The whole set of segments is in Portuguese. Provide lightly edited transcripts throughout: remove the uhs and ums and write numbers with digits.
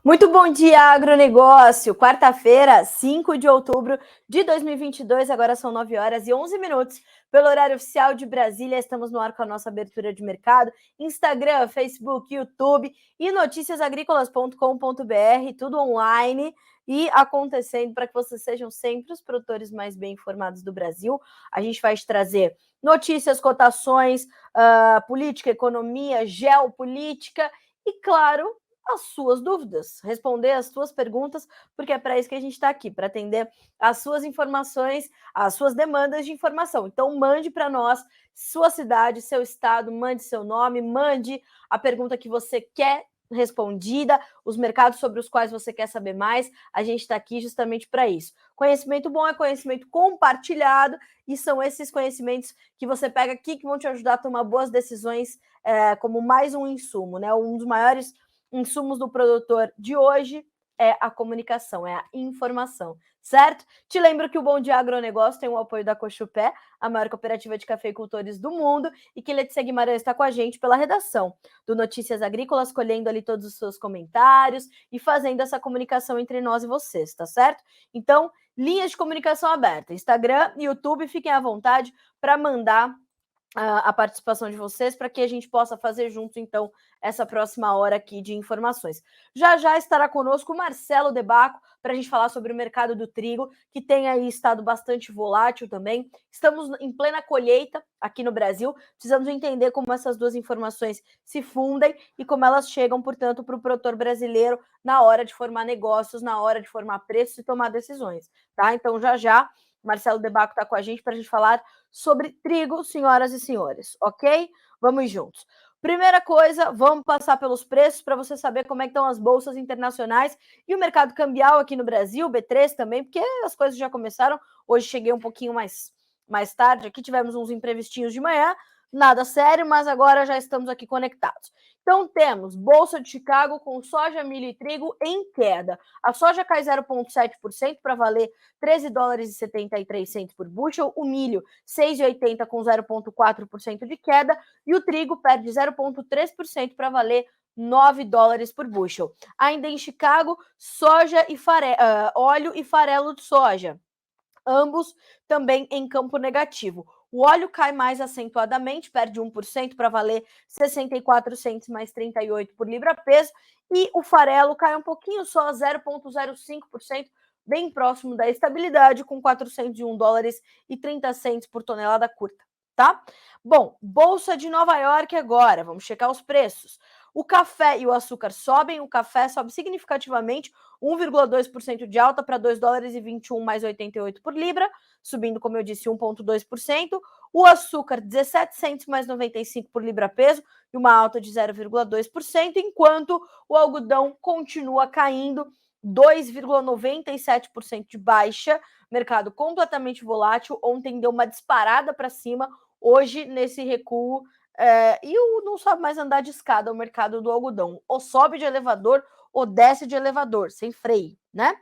Muito bom dia, agronegócio. Quarta-feira, 5 de outubro de 2022, agora são 9 horas e 11 minutos. Pelo horário oficial de Brasília, estamos no ar com a nossa abertura de mercado. Instagram, Facebook, YouTube e noticiasagricolas.com.br, tudo online e acontecendo para que vocês sejam sempre os produtores mais bem informados do Brasil. A gente vai te trazer notícias, cotações, política, economia, geopolítica e, claro, as suas dúvidas, responder as suas perguntas, porque é para isso que a gente está aqui, para atender as suas informações, as suas demandas de informação. Então, mande para nós sua cidade, seu estado, mande seu nome, mande a pergunta que você quer respondida, os mercados sobre os quais você quer saber mais. A gente está aqui justamente para isso. Conhecimento bom é conhecimento compartilhado, e são esses conhecimentos que você pega aqui que vão te ajudar a tomar boas decisões, como mais um insumo, né? Um dos maiores insumos do produtor de hoje é a comunicação, é a informação, certo? Te lembro que o Bom Dia Agronegócio tem o apoio da Cochupé, a maior cooperativa de cafeicultores do mundo, e que Letícia Guimarães está com a gente pela redação do Notícias Agrícolas, colhendo ali todos os seus comentários e fazendo essa comunicação entre nós e vocês, tá certo? Então, linhas de comunicação aberta, Instagram e YouTube, fiquem à vontade para mandar a participação de vocês, para que a gente possa fazer junto, então, essa próxima hora aqui de informações. Já já estará conosco o Marcelo De Bacco, para a gente falar sobre o mercado do trigo, que tem aí estado bastante volátil também. Estamos em plena colheita aqui no Brasil, precisamos entender como essas duas informações se fundem e como elas chegam, portanto, para o produtor brasileiro na hora de formar negócios, na hora de formar preços e tomar decisões, tá? Então, já já, Marcelo De Bacco está com a gente para a gente falar sobre trigo, senhoras e senhores, ok? Vamos juntos. Primeira coisa, vamos passar pelos preços para você saber como é que estão as bolsas internacionais e o mercado cambial aqui no Brasil, B3 também, porque as coisas já começaram. Hoje cheguei um pouquinho mais tarde, aqui tivemos uns imprevistinhos de manhã, nada sério, mas agora já estamos aqui conectados. Então temos Bolsa de Chicago com soja, milho e trigo em queda. A soja cai 0,7% para valer 13 dólares e 73 centos por bushel, o milho 6,80 com 0,4% de queda e o trigo perde 0,3% para valer 9 dólares por bushel. Ainda em Chicago, soja e óleo e farelo de soja, ambos também em campo negativo. O óleo cai mais acentuadamente, perde 1% para valer 64 centos mais 38 por libra-peso, e o farelo cai um pouquinho só, 0,05%, bem próximo da estabilidade, com 401 dólares e 30 centos por tonelada curta, tá? Bom, Bolsa de Nova York agora, vamos checar os preços. O café e o açúcar sobem, o café sobe significativamente, 1,2% de alta para 2 dólares e 21 mais 88 por libra, subindo, como eu disse, 1,2%. O açúcar, 17 centos mais 95 por libra-peso, e uma alta de 0,2%, enquanto o algodão continua caindo, 2,97% de baixa, mercado completamente volátil. Ontem deu uma disparada para cima, hoje nesse recuo, e não sabe mais andar de escada o mercado do algodão, ou sobe de elevador ou desce de elevador, sem freio, né?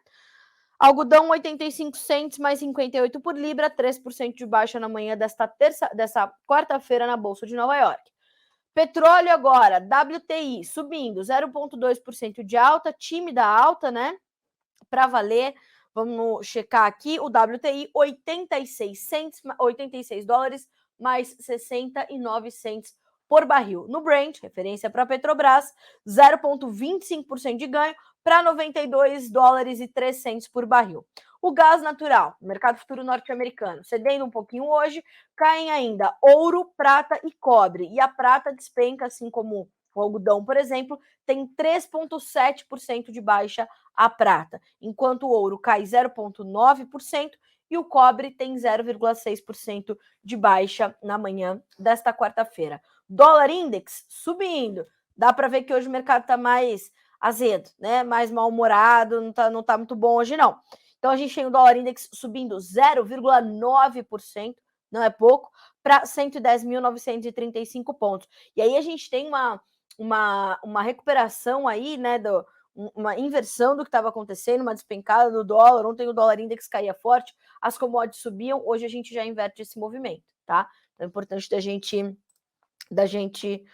Algodão 85 centos mais 58 por libra, 3% de baixa na manhã dessa quarta-feira na Bolsa de Nova York. Petróleo agora, WTI subindo 0,2% de alta, tímida alta, né? Para valer, vamos checar aqui, o WTI 86 dólares mais 69 centos por barril. No Brent, referência para a Petrobras, 0,25% de ganho para 92 dólares e 3 centos por barril. O gás natural, mercado futuro norte-americano, cedendo um pouquinho hoje, caem ainda ouro, prata e cobre. E a prata despenca, assim como o algodão, por exemplo, tem 3,7% de baixa a prata, enquanto o ouro cai 0,9% e o cobre tem 0,6% de baixa na manhã desta quarta-feira. Dólar index subindo. Dá para ver que hoje o mercado está mais azedo, né? Mais mal-humorado, não tá muito bom hoje, não. Então a gente tem o dólar index subindo 0,9%, não é pouco, para 110.935 pontos. E aí a gente tem uma recuperação aí, né, uma inversão do que estava acontecendo, uma despencada do dólar. Ontem o dólar index caía forte, as commodities subiam, hoje a gente já inverte esse movimento, tá? Então é importante da gente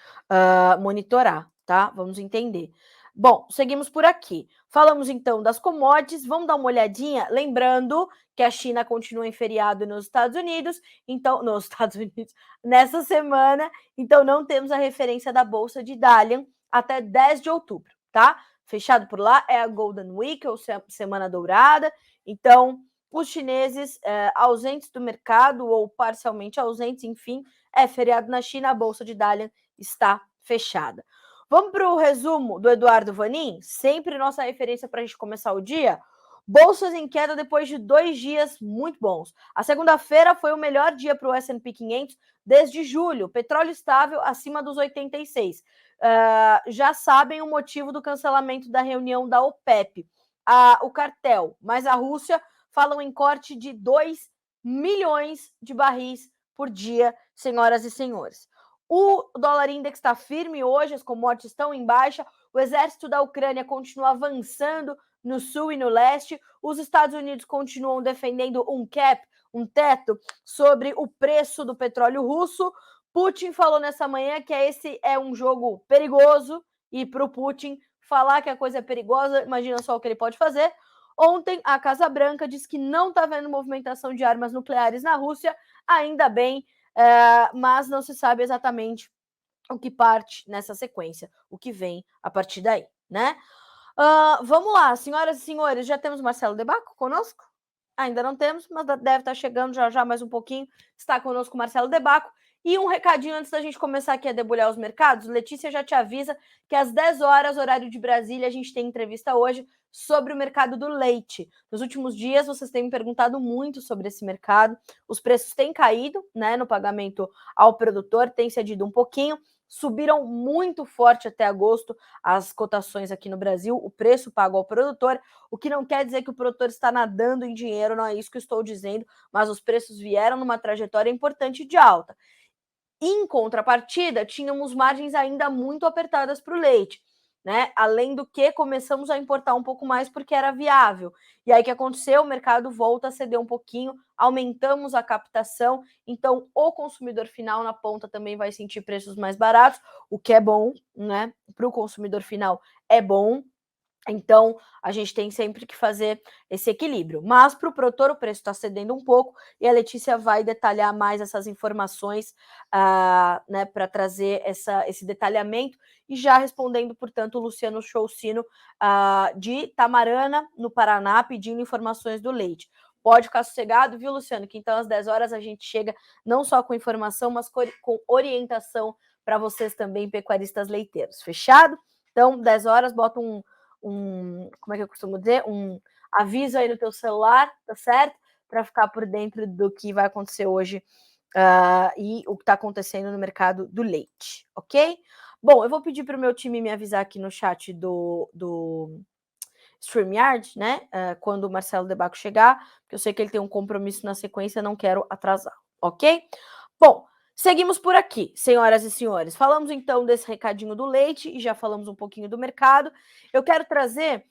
monitorar, tá? Vamos entender. Bom, seguimos por aqui. Falamos então das commodities, vamos dar uma olhadinha, lembrando que a China continua em feriado nos Estados Unidos, então, nos Estados Unidos, nessa semana, então não temos a referência da Bolsa de Dalian até 10 de outubro, tá? Fechado por lá é a Golden Week, ou Semana Dourada, então os chineses ausentes do mercado ou parcialmente ausentes, enfim, é feriado na China, a Bolsa de Dalian está fechada. Vamos para o resumo do Eduardo Vanin, sempre nossa referência para a gente começar o dia. Bolsas em queda depois de 2 dias muito bons. A segunda-feira foi o melhor dia para o S&P 500 desde julho. Petróleo estável acima dos 86. Já sabem o motivo do cancelamento da reunião da OPEP. O cartel, mas a Rússia falam em corte de 2 milhões de barris por dia, senhoras e senhores. O dólar index está firme hoje, as commodities estão em baixa, o exército da Ucrânia continua avançando no sul e no leste, os Estados Unidos continuam defendendo um cap, um teto, sobre o preço do petróleo russo. Putin falou nessa manhã que esse é um jogo perigoso, e para o Putin falar que a coisa é perigosa, imagina só o que ele pode fazer. Ontem, a Casa Branca disse que não está vendo movimentação de armas nucleares na Rússia, ainda bem, mas não se sabe exatamente o que parte nessa sequência, o que vem a partir daí, né? Vamos lá, senhoras e senhores, já temos Marcelo Debaco conosco? Ainda não temos, mas deve estar chegando já mais um pouquinho. Está conosco Marcelo Debaco. E um recadinho antes da gente começar aqui a debulhar os mercados. Letícia já te avisa que às 10 horas, horário de Brasília, a gente tem entrevista hoje sobre o mercado do leite. Nos últimos dias, vocês têm me perguntado muito sobre esse mercado. Os preços têm caído, né, no pagamento ao produtor, tem cedido um pouquinho. Subiram muito forte até agosto as cotações aqui no Brasil, o preço pago ao produtor, o que não quer dizer que o produtor está nadando em dinheiro, não é isso que eu estou dizendo, mas os preços vieram numa trajetória importante de alta. Em contrapartida, tínhamos margens ainda muito apertadas para o leite, né? Além do que, começamos a importar um pouco mais porque era viável. E aí o que aconteceu? O mercado volta a ceder um pouquinho, aumentamos a captação, então o consumidor final na ponta também vai sentir preços mais baratos, o que é bom, né? Para o consumidor final é bom. Então, a gente tem sempre que fazer esse equilíbrio. Mas para o produtor o preço está cedendo um pouco e a Letícia vai detalhar mais essas informações, né, para trazer esse detalhamento. E já respondendo, portanto, o Luciano Choucino, de Tamarana, no Paraná, pedindo informações do leite. Pode ficar sossegado, viu, Luciano? Que então às 10 horas a gente chega não só com informação, mas com orientação para vocês também, pecuaristas leiteiros. Fechado? Então, 10 horas, bota como é que eu costumo dizer? Um aviso aí no teu celular, tá certo? Para ficar por dentro do que vai acontecer hoje e o que está acontecendo no mercado do leite, ok? Bom, eu vou pedir para o meu time me avisar aqui no chat do StreamYard, né? Quando o Marcelo Debaco chegar, porque eu sei que ele tem um compromisso na sequência, não quero atrasar, ok? Bom, seguimos por aqui, senhoras e senhores. Falamos então desse recadinho do leite e já falamos um pouquinho do mercado. Eu quero trazer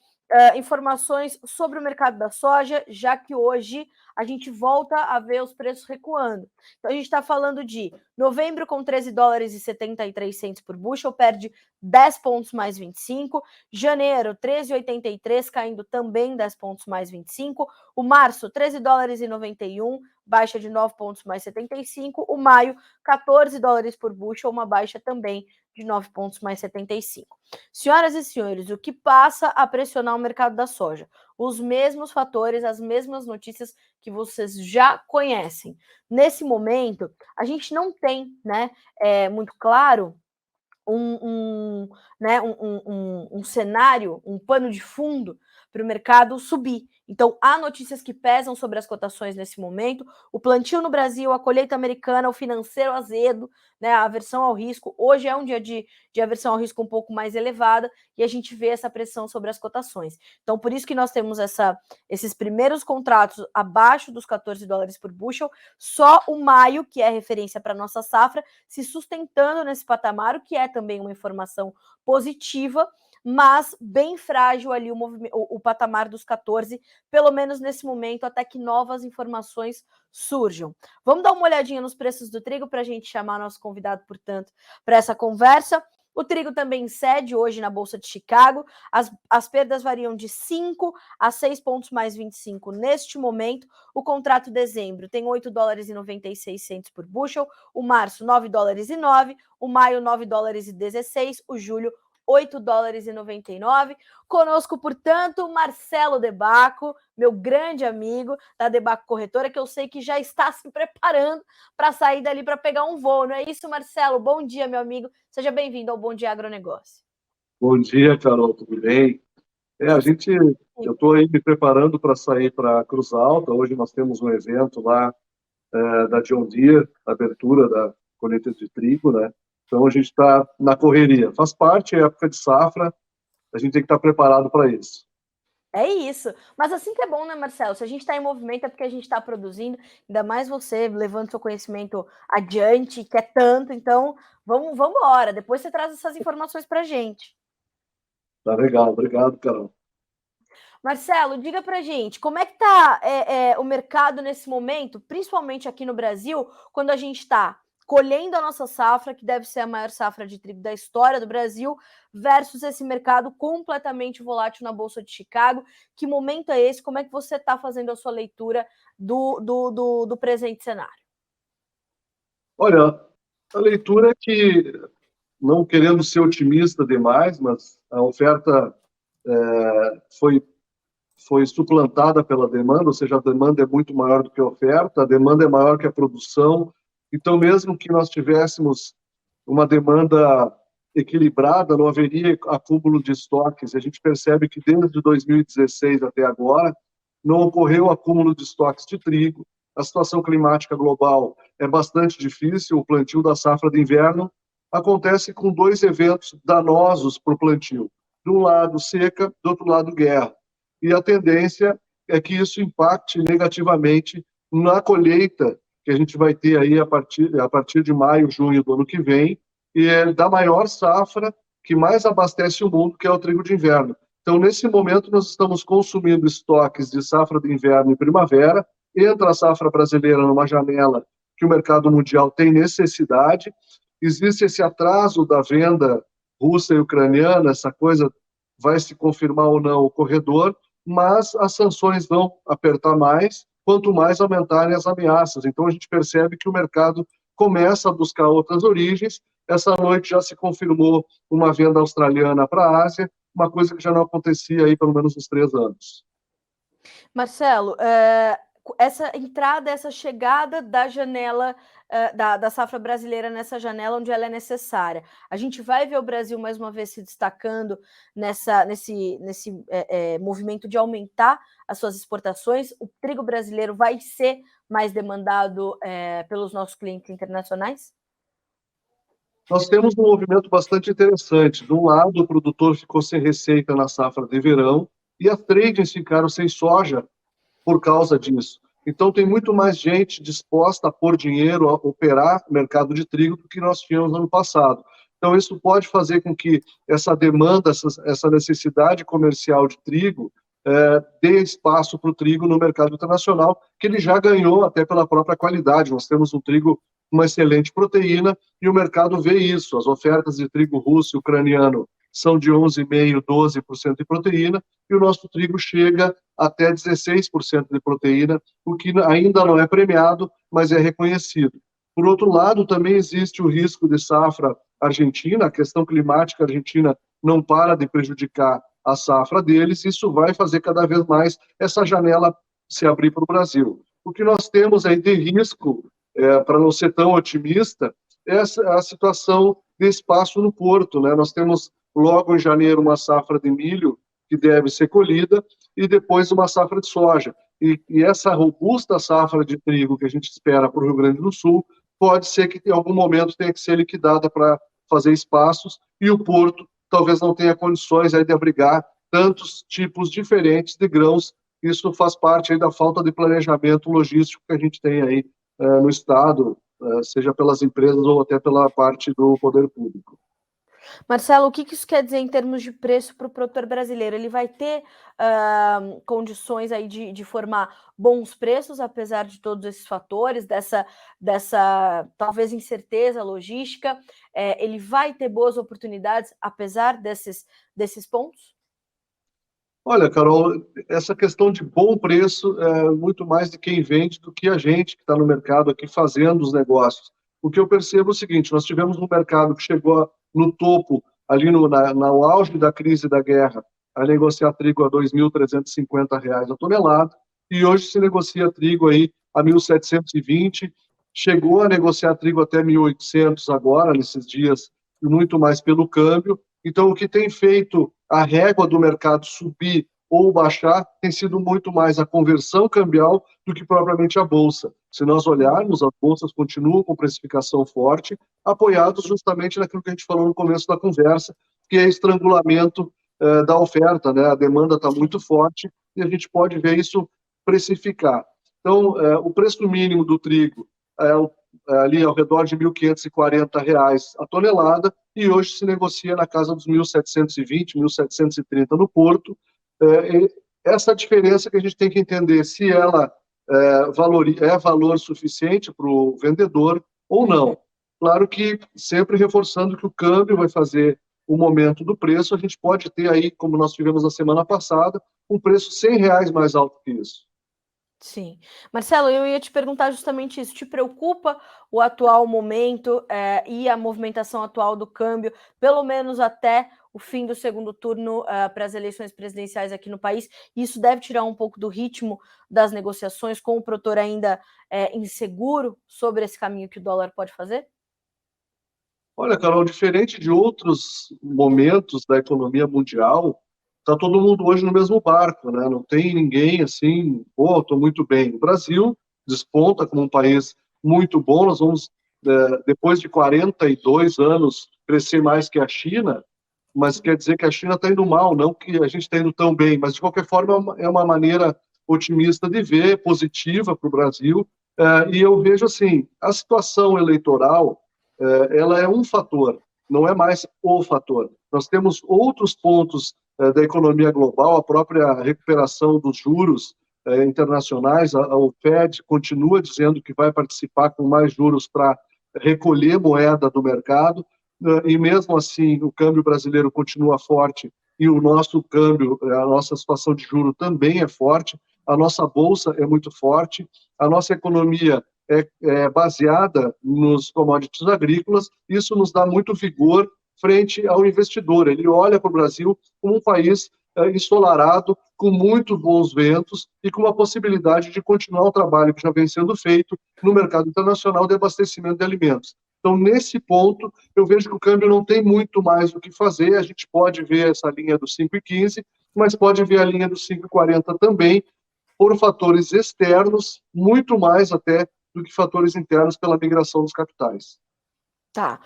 informações sobre o mercado da soja, já que hoje a gente volta a ver os preços recuando. Então a gente está falando de novembro com 13 dólares e 73 centos por bushel, perde 10 pontos mais 25. Janeiro, 13,83, caindo também 10 pontos mais 25. O março, 13 dólares e 91, baixa de 9 pontos mais 75. O maio, 14 dólares por bushel, uma baixa também de 9 pontos mais 75. Senhoras e senhores, o que passa a pressionar o mercado da soja? Os mesmos fatores, as mesmas notícias que vocês já conhecem. Nesse momento, a gente não tem, né, muito claro um cenário, um pano de fundo para o mercado subir. Então, há notícias que pesam sobre as cotações nesse momento. O plantio no Brasil, a colheita americana, o financeiro azedo, né, a aversão ao risco. Hoje é um dia de aversão ao risco um pouco mais elevada e a gente vê essa pressão sobre as cotações. Então, por isso que nós temos esses primeiros contratos abaixo dos 14 dólares por bushel. Só o maio, que é referência para a nossa safra, se sustentando nesse patamar, o que é também uma informação positiva, mas bem frágil ali o patamar dos 14, pelo menos nesse momento, até que novas informações surjam. Vamos dar uma olhadinha nos preços do trigo para a gente chamar nosso convidado, portanto, para essa conversa. O trigo também cede hoje na Bolsa de Chicago. As perdas variam de 5 a 6 pontos mais 25 neste momento. O contrato de dezembro tem $8,96 por bushel, o março $9,09, o maio $9,16, o julho $8,99. Conosco, portanto, Marcelo De Bacco, meu grande amigo da De Bacco Corretora, que eu sei que já está se preparando para sair dali para pegar um voo. Não é isso, Marcelo? Bom dia, meu amigo. Seja bem-vindo ao Bom Dia Agronegócio. Bom dia, Carol, tudo bem? Eu estou aí me preparando para sair para Cruz Alta. Hoje nós temos um evento lá da John Deere, abertura da colheita de trigo, né? Então a gente está na correria. Faz parte, é época de safra, a gente tem que estar preparado para isso. É isso. Mas assim que é bom, né, Marcelo? Se a gente está em movimento é porque a gente está produzindo, ainda mais você levando seu conhecimento adiante, que é tanto. Então, vamos embora. Depois você traz essas informações para a gente. Tá legal, obrigado, Carol. Marcelo, diga pra gente, como é que está o mercado nesse momento, principalmente aqui no Brasil, quando a gente está colhendo a nossa safra, que deve ser a maior safra de trigo da história do Brasil, versus esse mercado completamente volátil na Bolsa de Chicago. Que momento é esse? Como é que você está fazendo a sua leitura do presente cenário? Olha, a leitura é que, não querendo ser otimista demais, mas a oferta foi suplantada pela demanda, ou seja, a demanda é muito maior do que a oferta, a demanda é maior que a produção. Então, mesmo que nós tivéssemos uma demanda equilibrada, não haveria acúmulo de estoques. A gente percebe que desde 2016 até agora não ocorreu acúmulo de estoques de trigo. A situação climática global é bastante difícil. O plantio da safra de inverno acontece com dois eventos danosos para o plantio. De um lado, seca, do outro lado, guerra. E a tendência é que isso impacte negativamente na colheita que a gente vai ter aí a partir de maio, junho do ano que vem, e é da maior safra que mais abastece o mundo, que é o trigo de inverno. Então, nesse momento, nós estamos consumindo estoques de safra de inverno e primavera, entra a safra brasileira numa janela que o mercado mundial tem necessidade, existe esse atraso da venda russa e ucraniana, essa coisa vai se confirmar ou não o corredor, mas as sanções vão apertar mais, quanto mais aumentarem as ameaças. Então, a gente percebe que o mercado começa a buscar outras origens. Essa noite já se confirmou uma venda australiana para a Ásia, uma coisa que já não acontecia aí pelo menos uns 3 anos. Marcelo, essa entrada, essa chegada da janela, da safra brasileira nessa janela onde ela é necessária, a gente vai ver o Brasil mais uma vez se destacando nesse movimento de aumentar as suas exportações. O trigo brasileiro vai ser mais demandado pelos nossos clientes internacionais? Nós temos um movimento bastante interessante. De um lado, o produtor ficou sem receita na safra de verão e as tradings ficaram sem soja por causa disso. Então, tem muito mais gente disposta a pôr dinheiro, a operar o mercado de trigo do que nós tínhamos no ano passado. Então, isso pode fazer com que essa demanda, essa necessidade comercial de trigo, dê espaço para o trigo no mercado internacional, que ele já ganhou até pela própria qualidade. Nós temos um trigo com uma excelente proteína e o mercado vê isso. As ofertas de trigo russo e ucraniano são de 11,5%, 12% de proteína, e o nosso trigo chega até 16% de proteína, o que ainda não é premiado, mas é reconhecido. Por outro lado, também existe o risco de safra argentina, a questão climática argentina não para de prejudicar a safra deles, isso vai fazer cada vez mais essa janela se abrir para o Brasil. O que nós temos aí de risco, para não ser tão otimista, é a situação de espaço no porto, né? Nós temos logo em janeiro uma safra de milho que deve ser colhida e depois uma safra de soja. E essa robusta safra de trigo que a gente espera para o Rio Grande do Sul pode ser que em algum momento tenha que ser liquidada para fazer espaços e o porto talvez não tenha condições aí de abrigar tantos tipos diferentes de grãos. Isso faz parte aí da falta de planejamento logístico que a gente tem aí no Estado, seja pelas empresas ou até pela parte do poder público. Marcelo, o que isso quer dizer em termos de preço para o produtor brasileiro? Ele vai ter condições aí de formar bons preços, apesar de todos esses fatores, dessa talvez incerteza logística? Ele vai ter boas oportunidades, apesar desses pontos? Olha, Carol, essa questão de bom preço é muito mais de quem vende do que a gente que está no mercado aqui fazendo os negócios. O que eu percebo é o seguinte: nós tivemos um mercado que chegou no topo, ali no auge da crise da guerra, a negociar trigo a R$ 2.350 a tonelada, e hoje se negocia trigo aí a 1.720, chegou a negociar trigo até 1.800 agora, nesses dias, e muito mais pelo câmbio. Então, o que tem feito a régua do mercado subir ou baixar tem sido muito mais a conversão cambial do que propriamente a bolsa. Se nós olharmos, as bolsas continuam com precificação forte, apoiados justamente naquilo que a gente falou no começo da conversa, que é estrangulamento da oferta, né? A demanda está muito forte e a gente pode ver isso precificar. Então, o preço mínimo do trigo ali ao redor de R$ 1.540 a tonelada, e hoje se negocia na casa dos 1.720, 1.730 no Porto. Essa diferença que a gente tem que entender se ela é valor suficiente para o vendedor ou não. Claro que sempre reforçando que o câmbio vai fazer o momento do preço, a gente pode ter aí, como nós tivemos na semana passada, um preço R$ 100 mais alto que isso. Sim. Marcelo, eu ia te perguntar justamente isso. Te preocupa o atual momento e a movimentação atual do câmbio, pelo menos até o fim do segundo turno para as eleições presidenciais aqui no país? Isso deve tirar um pouco do ritmo das negociações, com o produtor ainda inseguro sobre esse caminho que o dólar pode fazer? Olha, Carol, diferente de outros momentos da economia mundial, está todo mundo hoje no mesmo barco, né? Não tem ninguém assim, pô, estou muito bem. O Brasil desponta como um país muito bom. Nós vamos, depois de 42 anos, crescer mais que a China, mas quer dizer que a China está indo mal, não que a gente está indo tão bem, mas de qualquer forma é uma maneira otimista de ver, positiva para o Brasil. E eu vejo assim, a situação eleitoral ela é um fator, não é mais o fator. Nós temos outros pontos da economia global, a própria recuperação dos juros internacionais, o Fed continua dizendo que vai participar com mais juros para recolher moeda do mercado, e mesmo assim o câmbio brasileiro continua forte e o nosso câmbio, a nossa situação de juro também é forte, a nossa bolsa é muito forte, a nossa economia é baseada nos commodities agrícolas. Isso nos dá muito vigor frente ao investidor. Ele olha para o Brasil como um país ensolarado, com muito bons ventos e com uma possibilidade de continuar o trabalho que já vem sendo feito no mercado internacional de abastecimento de alimentos. Então, nesse ponto, eu vejo que o câmbio não tem muito mais o que fazer. A gente pode ver essa linha dos 5,15, mas pode ver a linha dos 5,40 também, por fatores externos, muito mais até do que fatores internos pela migração dos capitais. Tá.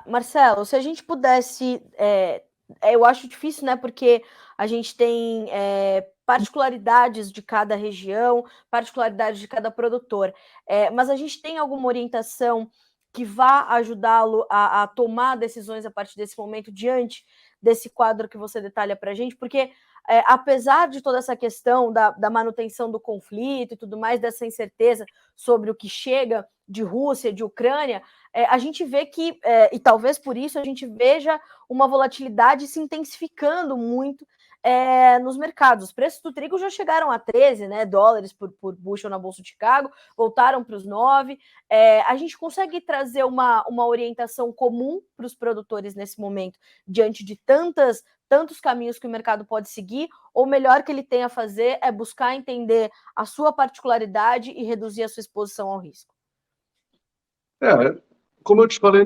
Marcelo, se a gente pudesse. Eu acho difícil, né? Porque a gente tem particularidades de cada região, particularidades de cada produtor. Mas a gente tem alguma orientação que vá ajudá-lo a tomar decisões a partir desse momento, diante desse quadro que você detalha para a gente? Porque, apesar de toda essa questão da manutenção do conflito e tudo mais, dessa incerteza sobre o que chega de Rússia, de Ucrânia, a gente vê que, e talvez por isso a gente veja uma volatilidade se intensificando muito nos mercados. Os preços do trigo já chegaram a 13, né, dólares por bushel na Bolsa de Chicago, voltaram para os 9. A gente consegue trazer uma orientação comum para os produtores nesse momento, diante de tantos caminhos que o mercado pode seguir, ou o melhor que ele tem a fazer é buscar entender a sua particularidade e reduzir a sua exposição ao risco? Como eu te falei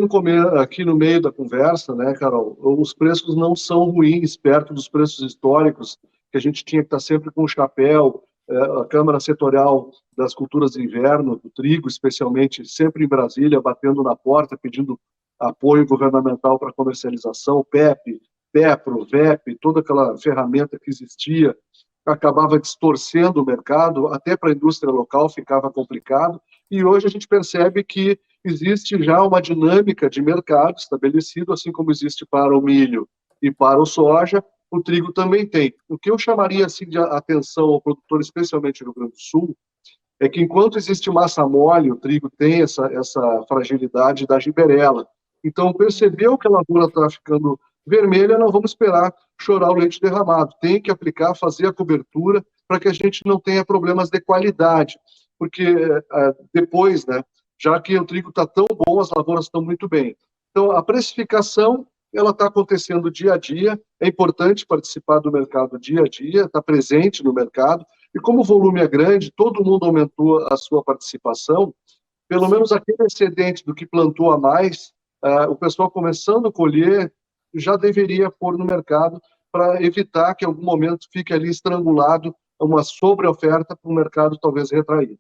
aqui no meio da conversa, né, Carol, os preços não são ruins perto dos preços históricos, que a gente tinha que estar sempre com o chapéu, a Câmara Setorial das Culturas de Inverno, do trigo, especialmente, sempre em Brasília, batendo na porta, pedindo apoio governamental para comercialização, PEP, PEPRO, VEP, toda aquela ferramenta que existia, acabava distorcendo o mercado, até para a indústria local ficava complicado, e hoje a gente percebe que existe já uma dinâmica de mercado estabelecida, assim como existe para o milho e para o soja, o trigo também tem. O que eu chamaria assim de atenção ao produtor, especialmente no Rio Grande do Sul, é que enquanto existe massa mole, o trigo tem essa fragilidade da giberela. Então, percebeu que a lavoura está ficando vermelha, não vamos esperar chorar o leite derramado. Tem que aplicar, fazer a cobertura para que a gente não tenha problemas de qualidade. Porque depois, né, já que o trigo está tão bom, as lavouras estão muito bem. Então, a precificação ela está acontecendo dia a dia. É importante participar do mercado dia a dia, estar presente no mercado. E como o volume é grande, todo mundo aumentou a sua participação, pelo menos aquele excedente do que plantou a mais, o pessoal começando a colher, já deveria pôr no mercado para evitar que em algum momento fique ali estrangulado uma sobreoferta para o mercado talvez retraído.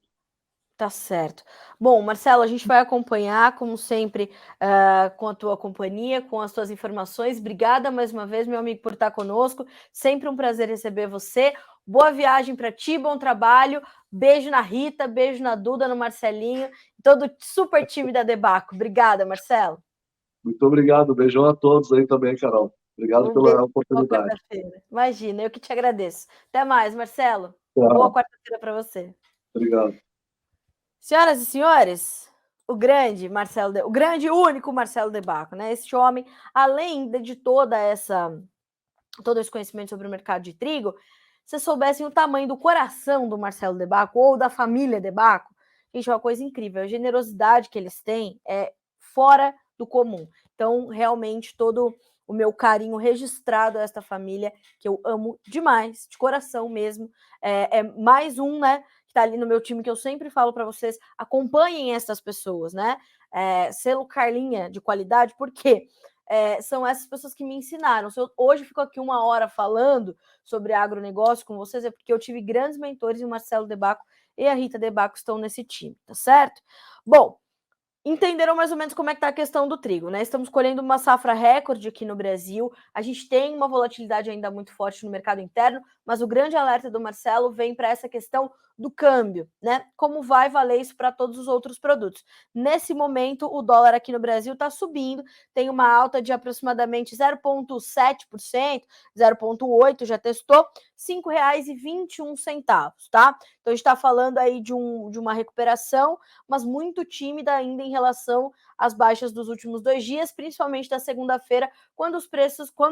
Tá certo. Bom, Marcelo, a gente vai acompanhar, como sempre, com a tua companhia, com as tuas informações. Obrigada mais uma vez, meu amigo, por estar conosco. Sempre um prazer receber você. Boa viagem para ti, bom trabalho. Beijo na Rita, beijo na Duda, no Marcelinho, todo o super time da Debaco. Obrigada, Marcelo. Muito obrigado. Beijão a todos aí também, Carol. Obrigado Um beijo, pela boa oportunidade. quarta-feira. Imagina, eu que te agradeço. Até mais, Marcelo. Boa Tchau. quarta-feira para você. Obrigado. Senhoras e senhores, o grande Marcelo, o grande e único Marcelo Debaco, né? Esse homem, além de todo esse conhecimento sobre o mercado de trigo, se soubessem o tamanho do coração do Marcelo Debaco ou da família Debaco, gente, é uma coisa incrível. A generosidade que eles têm é fora do comum. Então, realmente, todo o meu carinho registrado a esta família, que eu amo demais, de coração mesmo. É mais um, né? Que tá ali no meu time, que eu sempre falo para vocês, acompanhem essas pessoas, né? Selo Carlinha de qualidade, por quê? São essas pessoas que me ensinaram. Se eu hoje fico aqui 1 hora falando sobre agronegócio com vocês, é porque eu tive grandes mentores, e o Marcelo Debaco e a Rita Debaco estão nesse time, tá certo? Bom, entenderam mais ou menos como é que está a questão do trigo, né? Estamos colhendo uma safra recorde aqui no Brasil, a gente tem uma volatilidade ainda muito forte no mercado interno, mas o grande alerta do Marcelo vem para essa questão do câmbio, né? Como vai valer isso para todos os outros produtos? Nesse momento, o dólar aqui no Brasil está subindo, tem uma alta de aproximadamente 0,7%, 0,8% já testou, R$ 5,21, tá? Então a gente está falando aí de uma recuperação, mas muito tímida ainda em relação às baixas dos últimos 2 dias, principalmente da segunda-feira, quando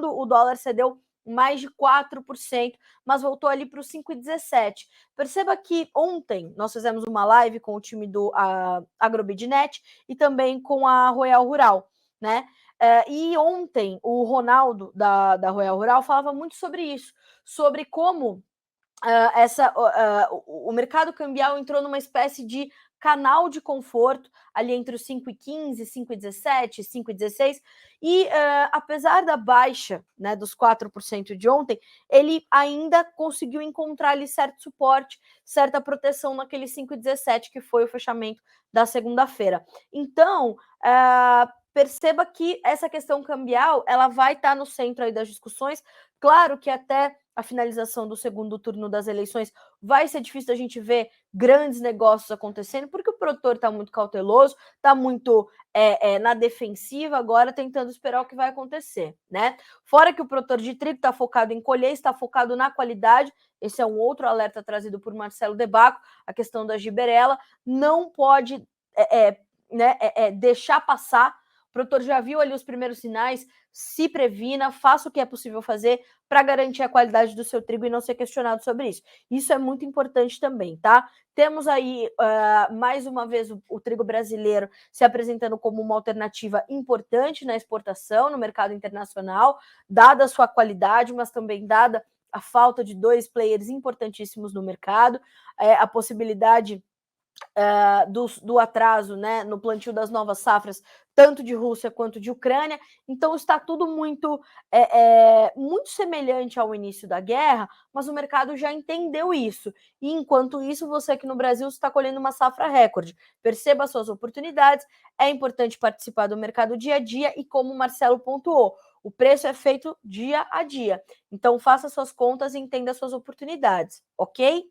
o dólar cedeu mais de 4%, mas voltou ali para os 5,17. Perceba que ontem nós fizemos uma live com o time do Agrobidnet e também com a Royal Rural, né? E ontem o Ronaldo da Royal Rural falava muito sobre isso, sobre como o mercado cambial entrou numa espécie de canal de conforto ali entre os 5,15, 5,17, 5,16 e apesar da baixa, né, dos 4% de ontem, ele ainda conseguiu encontrar ali certo suporte, certa proteção naquele 5,17 que foi o fechamento da segunda-feira. Então, perceba que essa questão cambial ela vai estar no centro aí das discussões. Claro que até a finalização do segundo turno das eleições vai ser difícil a gente ver grandes negócios acontecendo, porque o produtor está muito cauteloso, está muito na defensiva agora, tentando esperar o que vai acontecer, né? Fora que o produtor de trigo está focado em colher, está focado na qualidade, esse é um outro alerta trazido por Marcelo Debaco, a questão da giberela, não pode deixar passar. O produtor já viu ali os primeiros sinais, se previna, faça o que é possível fazer para garantir a qualidade do seu trigo e não ser questionado sobre isso. Isso é muito importante também, tá? Temos aí, mais uma vez, o trigo brasileiro se apresentando como uma alternativa importante na exportação, no mercado internacional, dada a sua qualidade, mas também dada a falta de 2 players importantíssimos no mercado, a possibilidade do atraso, né, no plantio das novas safras, tanto de Rússia quanto de Ucrânia. Então está tudo muito semelhante ao início da guerra, mas o mercado já entendeu isso. E enquanto isso, você aqui no Brasil está colhendo uma safra recorde. Perceba as suas oportunidades, é importante participar do mercado dia a dia e, como o Marcelo pontuou, o preço é feito dia a dia. Então faça suas contas e entenda as suas oportunidades, ok?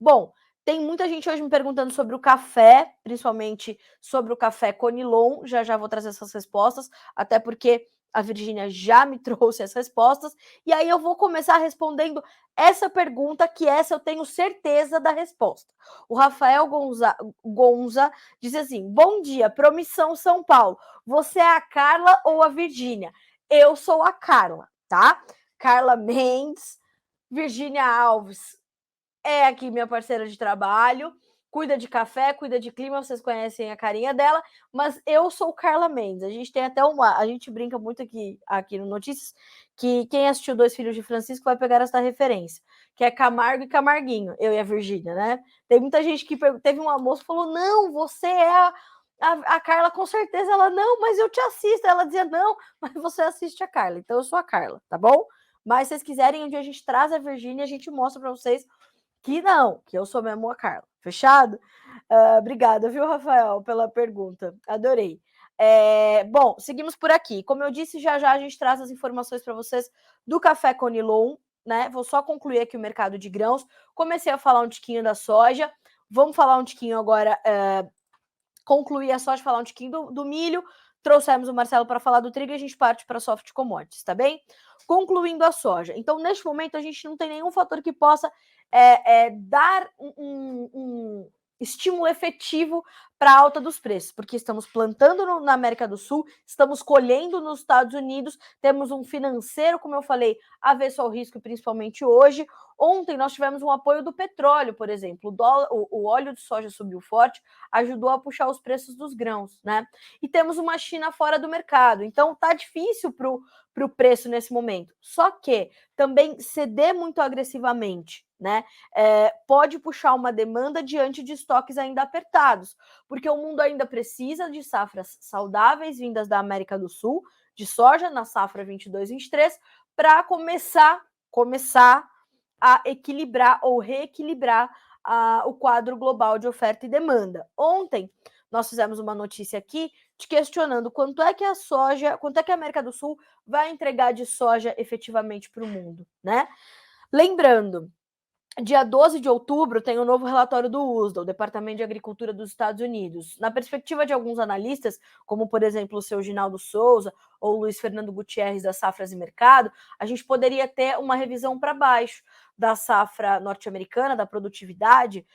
Bom, Tem muita gente hoje me perguntando sobre o café, principalmente sobre o café Conilon. Já vou trazer essas respostas, até porque a Virgínia já me trouxe as respostas. E aí eu vou começar respondendo essa pergunta, que essa eu tenho certeza da resposta. O Rafael Gonza diz assim: bom dia, Promissão São Paulo. Você é a Carla ou a Virgínia? Eu sou a Carla, tá? Carla Mendes, Virgínia Alves é aqui minha parceira de trabalho, cuida de café, cuida de clima, vocês conhecem a carinha dela, mas eu sou Carla Mendes. A gente tem até a gente brinca muito aqui no Notícias, que quem assistiu Dois Filhos de Francisco vai pegar essa referência, que é Camargo e Camarguinho, eu e a Virgínia, né? Tem muita gente que teve um almoço que falou: não, você é a Carla, com certeza. Ela: não, mas eu te assisto. Ela dizia: não, mas você assiste a Carla. Então eu sou a Carla, tá bom? Mas se vocês quiserem, um dia a gente traz a Virgínia, a gente mostra para vocês que não, que eu sou mesmo a Carla. Fechado? Obrigada, viu, Rafael, pela pergunta. Adorei. Bom, seguimos por aqui. Como eu disse, já a gente traz as informações para vocês do café Conilon, né? Vou só concluir aqui o mercado de grãos. Comecei a falar um tiquinho da soja. Vamos falar um tiquinho agora, concluir a soja, falar um tiquinho do milho. Trouxemos o Marcelo para falar do trigo e a gente parte para soft commodities, tá bem? Concluindo a soja. Então, neste momento, a gente não tem nenhum fator que possa dar um estímulo efetivo para a alta dos preços, porque estamos plantando na América do Sul, estamos colhendo nos Estados Unidos, temos um financeiro, como eu falei, avesso ao risco, principalmente hoje. Ontem nós tivemos um apoio do petróleo, por exemplo. O óleo de soja subiu forte, ajudou a puxar os preços dos grãos, né? E temos uma China fora do mercado. Então tá difícil para o preço nesse momento. Só que também ceder muito agressivamente, né? Pode puxar uma demanda diante de estoques ainda apertados, porque o mundo ainda precisa de safras saudáveis vindas da América do Sul, de soja na safra 22-23, para começar a equilibrar ou reequilibrar o quadro global de oferta e demanda. Ontem nós fizemos uma notícia aqui te questionando quanto é que a América do Sul vai entregar de soja efetivamente para o mundo, né? Lembrando, dia 12 de outubro tem um novo relatório do USDA, o Departamento de Agricultura dos Estados Unidos. Na perspectiva de alguns analistas, como por exemplo o seu Ginaldo Souza ou Luiz Fernando Gutierrez da Safras e Mercado, a gente poderia ter uma revisão para baixo da safra norte-americana, da produtividade,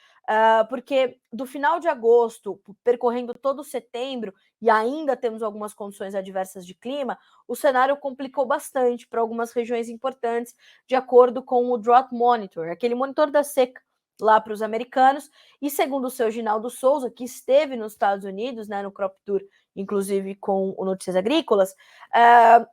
porque do final de agosto, percorrendo todo setembro, e ainda temos algumas condições adversas de clima, o cenário complicou bastante para algumas regiões importantes, de acordo com o Drought Monitor, aquele monitor da seca lá para os americanos. E segundo o seu Ginaldo Souza, que esteve nos Estados Unidos, né, no Crop Tour, inclusive com o Notícias Agrícolas,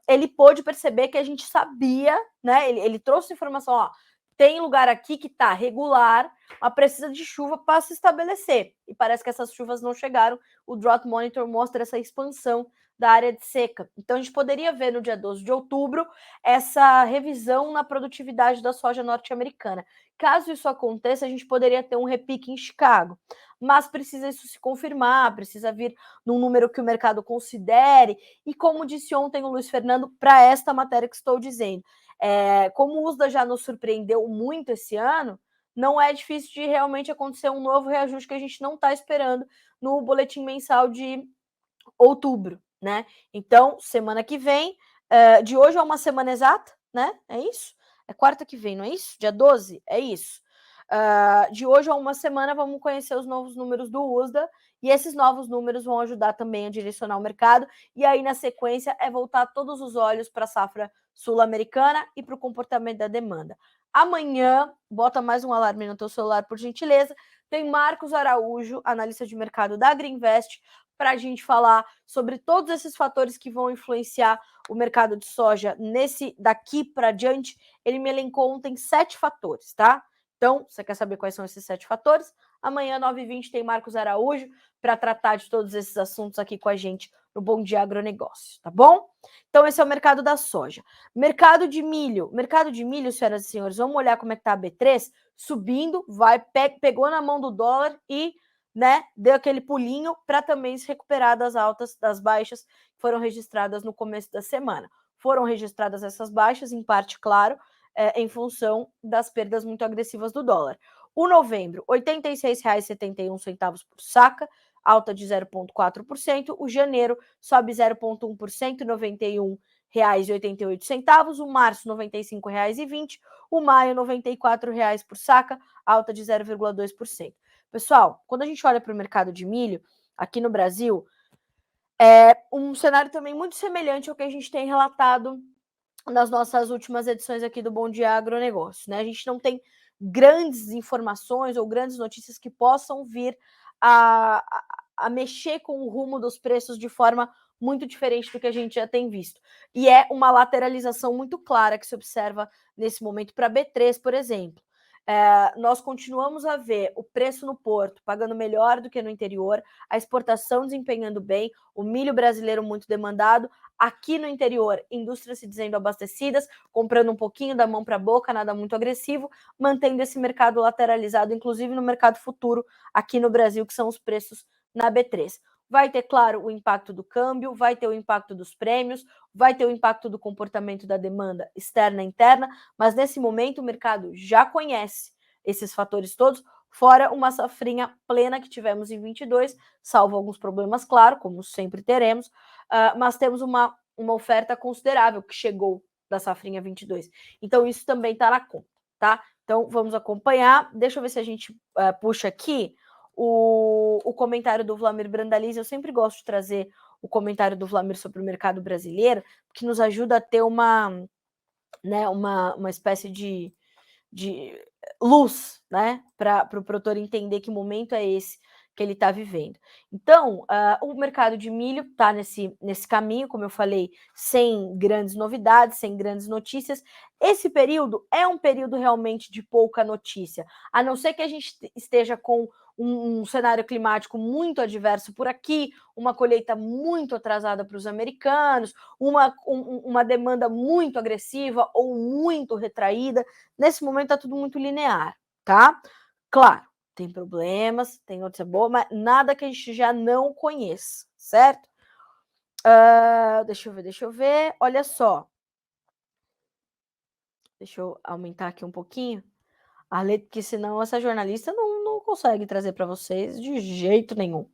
ele pôde perceber que a gente sabia, né, ele trouxe informação, ó, tem lugar aqui que está regular, mas precisa de chuva para se estabelecer. E parece que essas chuvas não chegaram. O Drought Monitor mostra essa expansão da área de seca. Então, a gente poderia ver no dia 12 de outubro essa revisão na produtividade da soja norte-americana. Caso isso aconteça, a gente poderia ter um repique em Chicago. Mas precisa isso se confirmar, precisa vir num número que o mercado considere. E como disse ontem o Luiz Fernando, para esta matéria que estou dizendo, como o USDA já nos surpreendeu muito esse ano, não é difícil de realmente acontecer um novo reajuste que a gente não está esperando no boletim mensal de outubro, né? Então, semana que vem, de hoje a uma semana exata, né? É isso? É quarta que vem, não é isso? Dia 12? É isso. De hoje a uma semana, vamos conhecer os novos números do USDA, e esses novos números vão ajudar também a direcionar o mercado, e aí, na sequência, voltar todos os olhos para a safra sul-americana e para o comportamento da demanda. Amanhã, bota mais um alarme no teu celular, por gentileza, tem Marcos Araújo, analista de mercado da Greenvest, para a gente falar sobre todos esses fatores que vão influenciar o mercado de soja daqui para diante. Ele me elencou ontem 7 fatores, tá? Então, você quer saber quais são esses 7 fatores? Amanhã, 9h20, tem Marcos Araújo para tratar de todos esses assuntos aqui com a gente no Bom Dia Agronegócio, tá bom? Então, esse é o mercado da soja. Mercado de milho. Mercado de milho, senhoras e senhores, vamos olhar como é que tá a B3? Subindo, pegou na mão do dólar e, né, deu aquele pulinho para também se recuperar das altas, das baixas que foram registradas no começo da semana. Foram registradas essas baixas, em parte, claro, em função das perdas muito agressivas do dólar. O novembro, R$ 86,71 por saca, alta de 0,4%. O janeiro sobe 0,1%, R$ 91,88. O março, R$ 95,20. O maio, R$ 94 por saca, alta de 0,2%. Pessoal, quando a gente olha para o mercado de milho, aqui no Brasil, é um cenário também muito semelhante ao que a gente tem relatado nas nossas últimas edições aqui do Bom Dia Agronegócio, né? A gente não tem grandes informações ou grandes notícias que possam vir a mexer com o rumo dos preços de forma muito diferente do que a gente já tem visto. E é uma lateralização muito clara que se observa nesse momento para B3, por exemplo. Nós continuamos a ver o preço no porto pagando melhor do que no interior, a exportação desempenhando bem, o milho brasileiro muito demandado, aqui no interior, indústrias se dizendo abastecidas, comprando um pouquinho da mão para a boca, nada muito agressivo, mantendo esse mercado lateralizado, inclusive no mercado futuro aqui no Brasil, que são os preços na B3. Vai ter, claro, o impacto do câmbio, vai ter o impacto dos prêmios, vai ter o impacto do comportamento da demanda externa e interna, mas nesse momento o mercado já conhece esses fatores todos, fora uma safrinha plena que tivemos em 22, salvo alguns problemas, claro, como sempre teremos, mas temos uma oferta considerável que chegou da safrinha 22. Então isso também está na conta, tá? Então vamos acompanhar. Deixa eu ver se a gente puxa aqui o comentário do Vlamir Brandalize. Eu sempre gosto de trazer o comentário do Vlamir sobre o mercado brasileiro, que nos ajuda a ter uma espécie de luz, né, para o produtor entender que momento é esse que ele está vivendo. Então, o mercado de milho está nesse caminho, como eu falei, sem grandes novidades, sem grandes notícias. Esse período é um período realmente de pouca notícia, a não ser que a gente esteja com um cenário climático muito adverso por aqui, uma colheita muito atrasada para os americanos, uma demanda muito agressiva ou muito retraída. Nesse momento está tudo muito linear, tá? Claro, tem problemas, tem notícia boa, mas nada que a gente já não conheça, certo? Deixa eu ver. Olha só. Deixa eu aumentar aqui um pouquinho a letra, porque senão essa jornalista não consegue trazer para vocês de jeito nenhum.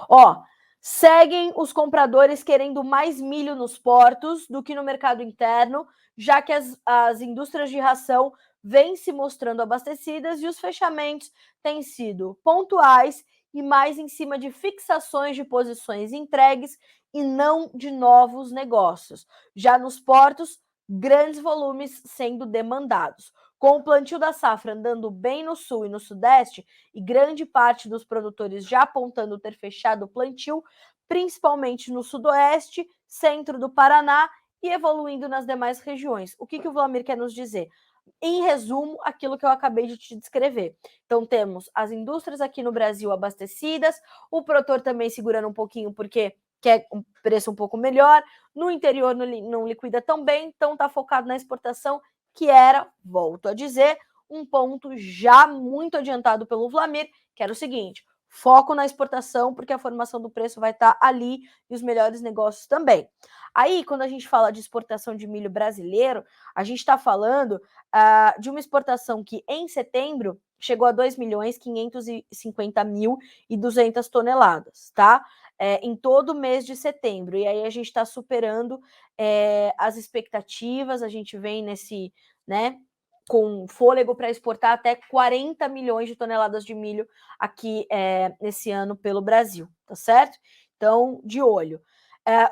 Ó, seguem os compradores querendo mais milho nos portos do que no mercado interno, já que as indústrias de ração vêm se mostrando abastecidas e os fechamentos têm sido pontuais e mais em cima de fixações de posições entregues e não de novos negócios. Já nos portos, grandes volumes sendo demandados. Com o plantio da safra andando bem no sul e no sudeste, e grande parte dos produtores já apontando ter fechado o plantio, principalmente no sudoeste, centro do Paraná e evoluindo nas demais regiões. O que o Vlamir quer nos dizer? Em resumo, aquilo que eu acabei de te descrever. Então, temos as indústrias aqui no Brasil abastecidas, o produtor também segurando um pouquinho porque quer um preço um pouco melhor, no interior não liquida tão bem, então está focado na exportação, que era, volto a dizer, um ponto já muito adiantado pelo Vlamir, que era o seguinte: foco na exportação, porque a formação do preço vai estar ali e os melhores negócios também. Aí, quando a gente fala de exportação de milho brasileiro, a gente está falando de uma exportação que em setembro chegou a 2.550.200 toneladas, tá? Em todo o mês de setembro. E aí a gente está superando as expectativas, a gente vem nesse, né, com fôlego para exportar até 40 milhões de toneladas de milho aqui nesse ano pelo Brasil, tá certo? Então, de olho.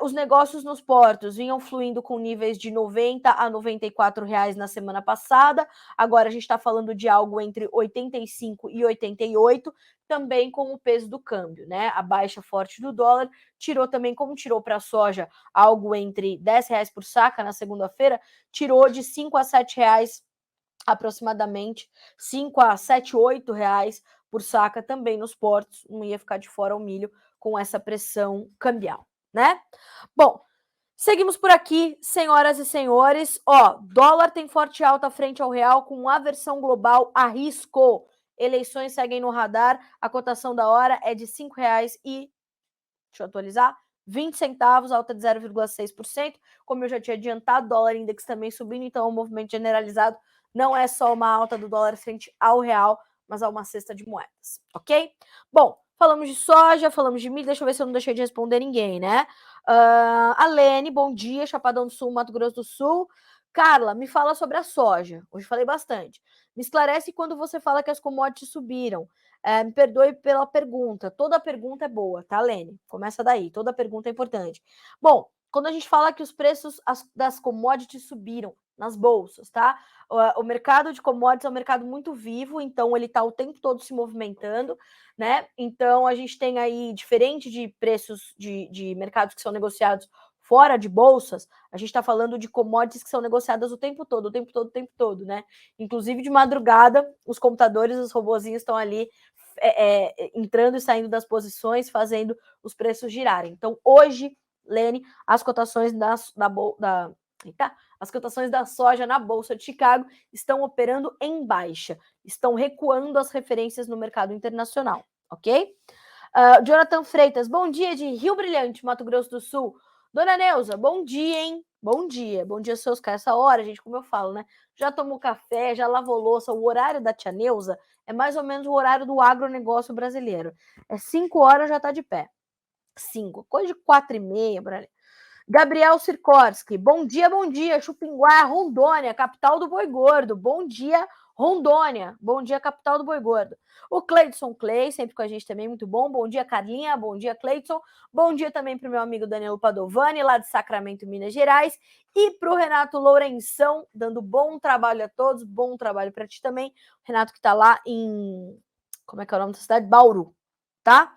Os negócios nos portos vinham fluindo com níveis de R$90 a R$94 na semana passada, agora a gente está falando de algo entre 85 e 88, também com o peso do câmbio, né? A baixa forte do dólar tirou também, como tirou para a soja, algo entre R$10 por saca na segunda-feira, tirou de R$5 a R$7 aproximadamente, R$5 a R$7, R$8 por saca também nos portos, não ia ficar de fora o milho com essa pressão cambial, né? Bom, seguimos por aqui, senhoras e senhores. Ó, dólar tem forte alta frente ao real com aversão global a risco. Eleições seguem no radar. A cotação da hora é de R$5 e, deixa eu atualizar, 20 centavos, alta de 0,6%. Como eu já tinha adiantado, dólar index também subindo, então o movimento generalizado não é só uma alta do dólar frente ao real, mas a uma cesta de moedas, ok? Bom, falamos de soja, falamos de milho, deixa eu ver se eu não deixei de responder ninguém, né? Alene, bom dia, Chapadão do Sul, Mato Grosso do Sul. Carla, me fala sobre a soja. Hoje falei bastante. Me esclarece quando você fala que as commodities subiram. Me perdoe pela pergunta. Toda pergunta é boa, tá, Alene? Começa daí. Toda pergunta é importante. Bom, quando a gente fala que os preços das commodities subiram nas bolsas, tá? O mercado de commodities é um mercado muito vivo, então ele está o tempo todo se movimentando, né? Então a gente tem aí, diferente de preços de mercados que são negociados fora de bolsas, a gente está falando de commodities que são negociadas o tempo todo, né? Inclusive de madrugada, os computadores, os robozinhos estão ali entrando e saindo das posições, fazendo os preços girarem. Então, hoje, Lene, as cotações as cotações da soja na Bolsa de Chicago estão operando em baixa, estão recuando as referências no mercado internacional, ok? Jonathan Freitas, bom dia de Rio Brilhante, Mato Grosso do Sul. Dona Neuza, bom dia, hein? Bom dia seus caras. Essa hora, gente, como eu falo, né? Já tomou café, já lavou louça. O horário da tia Neuza é mais ou menos o horário do agronegócio brasileiro. É 5 horas, já tá de pé. 5, coisa de 4h30, por ali. Gabriel Sirkorski, bom dia, Chupinguá, Rondônia, capital do boi gordo. Bom dia, Rondônia. Bom dia, capital do boi gordo. O Cleidson Clay, sempre com a gente também, muito bom. Bom dia, Carlinha. Bom dia, Cleidson. Bom dia também para o meu amigo Danilo Padovani, lá de Sacramento, Minas Gerais. E para o Renato Lourenção, dando bom trabalho a todos. Bom trabalho para ti também. Renato que está lá em... Como é que é o nome da cidade? Bauru, tá?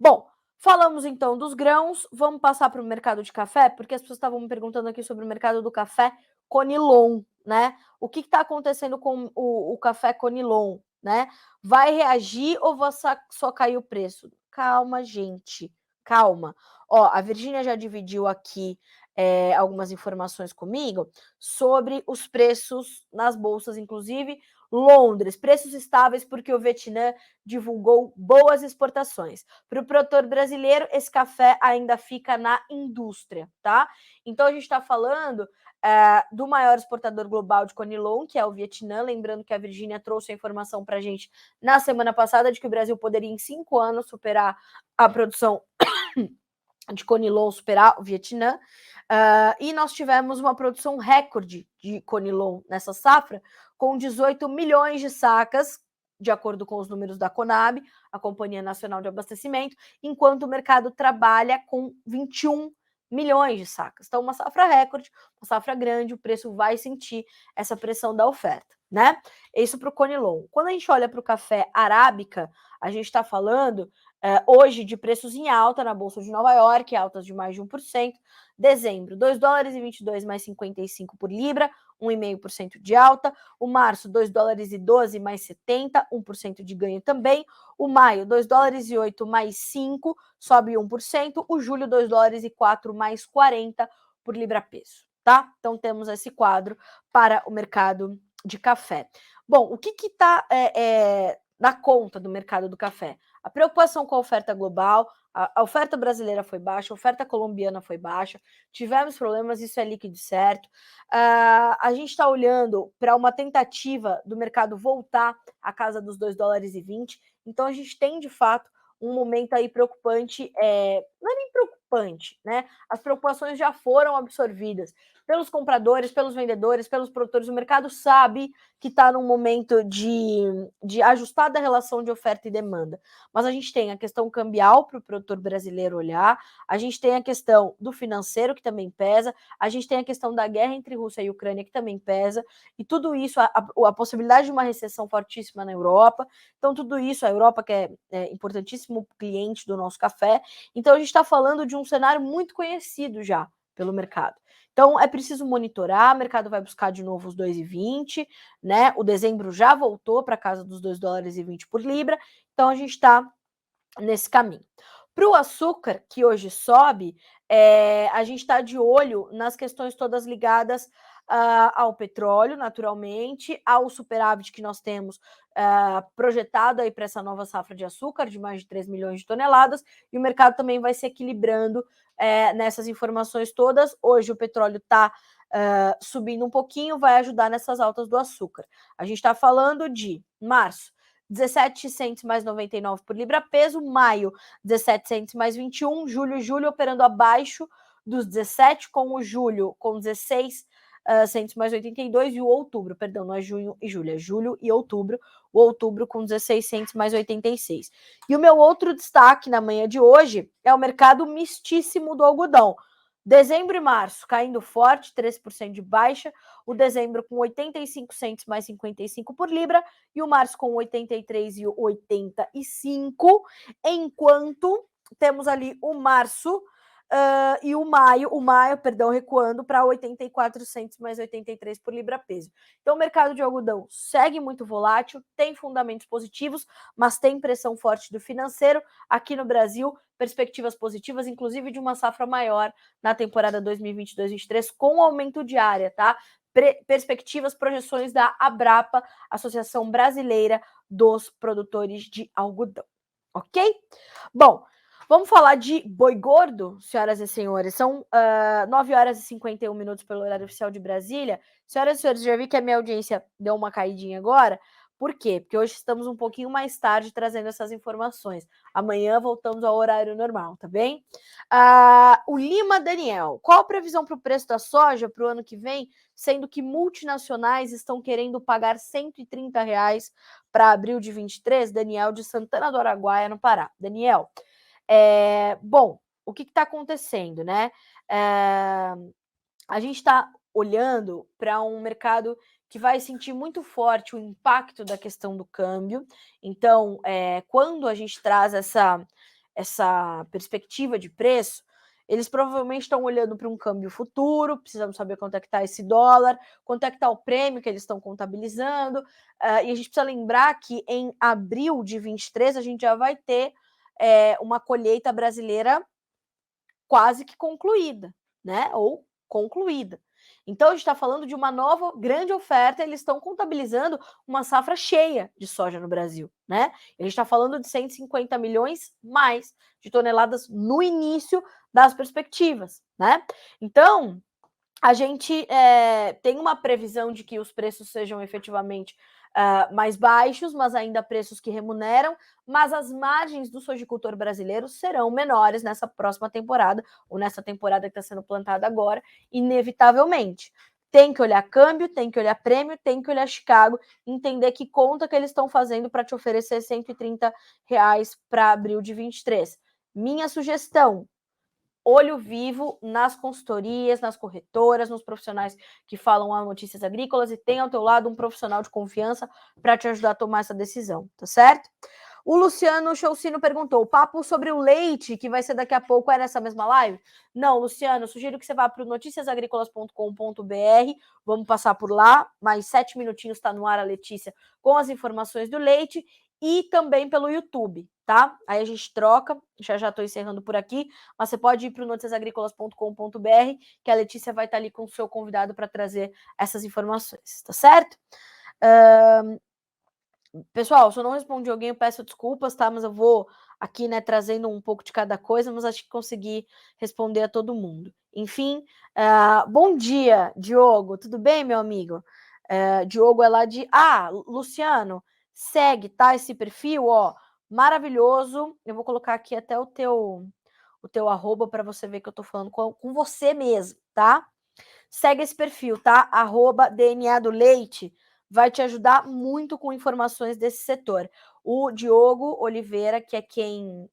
Bom, falamos então dos grãos, vamos passar para o mercado de café, porque as pessoas estavam me perguntando aqui sobre o mercado do café Conilon, né? O que está acontecendo com o café Conilon, né? Vai reagir ou vai só cair o preço? Calma, gente, calma. Ó, a Virgínia já dividiu aqui algumas informações comigo sobre os preços nas bolsas, inclusive Londres, preços estáveis porque o Vietnã divulgou boas exportações. Para o produtor brasileiro, esse café ainda fica na indústria, tá? Então a gente está falando do maior exportador global de Conilon, que é o Vietnã. Lembrando que a Virgínia trouxe a informação para a gente na semana passada de que o Brasil poderia em 5 anos superar a produção de Conilon, superar o Vietnã. E nós tivemos uma produção recorde de Conilon nessa safra, com 18 milhões de sacas, de acordo com os números da Conab, a Companhia Nacional de Abastecimento, enquanto o mercado trabalha com 21 milhões de sacas. Então, uma safra recorde, uma safra grande, o preço vai sentir essa pressão da oferta, né? Isso para o Conilon. Quando a gente olha para o café arábica, a gente está falando hoje de preços em alta na Bolsa de Nova York, altas de mais de 1%. Dezembro, 2 dólares e 22 mais 55 por libra, 1,5% de alta. O março, 2 dólares e 12 mais 70, 1% de ganho também. O maio, 2 dólares e 8 mais 5, sobe 1%. O julho, 2 dólares e 4 mais 40 por libra peso, tá? Então temos esse quadro para o mercado de café. Bom, o que está na conta do mercado do café? A preocupação com a oferta global, a oferta brasileira foi baixa, a oferta colombiana foi baixa, tivemos problemas, isso é líquido certo. A gente está olhando para uma tentativa do mercado voltar à casa dos 2 dólares e 20, então a gente tem, de fato, um momento aí preocupante, não é nem preocupante, né? As preocupações já foram absorvidas pelos compradores, pelos vendedores, pelos produtores. O mercado sabe que está num momento de ajustada relação de oferta e demanda. Mas a gente tem a questão cambial para o produtor brasileiro olhar, a gente tem a questão do financeiro, que também pesa, a gente tem a questão da guerra entre Rússia e Ucrânia, que também pesa, e tudo isso, a possibilidade de uma recessão fortíssima na Europa. Então, tudo isso, a Europa, que é importantíssimo cliente do nosso café. Então, a gente está falando de um cenário muito conhecido já pelo mercado. Então, é preciso monitorar, o mercado vai buscar de novo os 2,20, né? O dezembro já voltou para casa dos 2 dólares e 20 por libra, então a gente está nesse caminho. Para o açúcar, que hoje sobe, a gente está de olho nas questões todas ligadas ao petróleo, naturalmente, ao superávit que nós temos projetado aí para essa nova safra de açúcar, de mais de 3 milhões de toneladas, e o mercado também vai se equilibrando nessas informações todas. Hoje o petróleo está subindo um pouquinho, vai ajudar nessas altas do açúcar. A gente está falando de março, 17 mais 99 por libra peso, maio 17 mais 21, julho operando abaixo dos 17, com o julho com 16 mais 82 e o outubro, perdão, não é junho e julho, é julho e outubro, o outubro com 16 mais 86. E o meu outro destaque na manhã de hoje é o mercado mistíssimo do algodão. Dezembro e março caindo forte, 3% de baixa, o dezembro com 85 centos mais 55 por libra e o março com 83 e 85, enquanto temos ali o março e o maio, recuando para 84 centos mais 83 por libra peso. Então o mercado de algodão segue muito volátil, tem fundamentos positivos, mas tem pressão forte do financeiro. Aqui no Brasil, perspectivas positivas, inclusive de uma safra maior na temporada 2022-23, com aumento de área, tá? Perspectivas, projeções da Abrapa, Associação Brasileira dos Produtores de Algodão. Ok? Bom, vamos falar de boi gordo, senhoras e senhores. São 9 horas e 51 minutos pelo horário oficial de Brasília. Senhoras e senhores, já vi que a minha audiência deu uma caidinha agora. Por quê? Porque hoje estamos um pouquinho mais tarde trazendo essas informações. Amanhã voltamos ao horário normal, tá bem? O Lima Daniel, qual a previsão para o preço da soja para o ano que vem, sendo que multinacionais estão querendo pagar R$130 para abril de 23? Daniel de Santana do Araguaia, no Pará. Daniel, bom, o que está acontecendo, né? A gente está olhando para um mercado que vai sentir muito forte o impacto da questão do câmbio. Então, quando a gente traz essa perspectiva de preço, eles provavelmente estão olhando para um câmbio futuro, precisamos saber quanto é que está esse dólar, quanto é que está o prêmio que eles estão contabilizando, e a gente precisa lembrar que em abril de 23 a gente já vai ter uma colheita brasileira quase que concluída, né? Ou concluída. Então, a gente está falando de uma nova grande oferta, eles estão contabilizando uma safra cheia de soja no Brasil, né? A gente está falando de 150 milhões mais de toneladas no início das perspectivas, né? Então, a gente tem uma previsão de que os preços sejam efetivamente mais baixos, mas ainda preços que remuneram, mas as margens do sojicultor brasileiro serão menores nessa próxima temporada, ou nessa temporada que está sendo plantada agora, inevitavelmente. Tem que olhar câmbio, tem que olhar prêmio, tem que olhar Chicago, entender que conta que eles estão fazendo para te oferecer R$130 para abril de 23. Minha sugestão: olho vivo nas consultorias, nas corretoras, nos profissionais que falam a notícias agrícolas e tem ao teu lado um profissional de confiança para te ajudar a tomar essa decisão, tá certo? O Luciano Choucino perguntou: o papo sobre o leite, que vai ser daqui a pouco, é nessa mesma live? Não, Luciano, sugiro que você vá para o noticiasagricolas.com.br, vamos passar por lá, mais 7 minutinhos está no ar a Letícia com as informações do leite, e também pelo YouTube, tá? Aí a gente troca, já estou encerrando por aqui, mas você pode ir para o noticiasagricolas.com.br, que a Letícia vai estar ali com o seu convidado para trazer essas informações, tá certo? Pessoal, se eu não respondi alguém, eu peço desculpas, tá? Mas eu vou aqui, né, trazendo um pouco de cada coisa, mas acho que consegui responder a todo mundo. Enfim, bom dia, Diogo. Tudo bem, meu amigo? Diogo é lá de... Luciano, segue, tá? Esse perfil, ó, maravilhoso. Eu vou colocar aqui até o teu arroba para você ver que eu tô falando com você mesmo, tá? Segue esse perfil, tá? Arroba DNA do Leite. Vai te ajudar muito com informações desse setor. O Diogo Oliveira, que é quem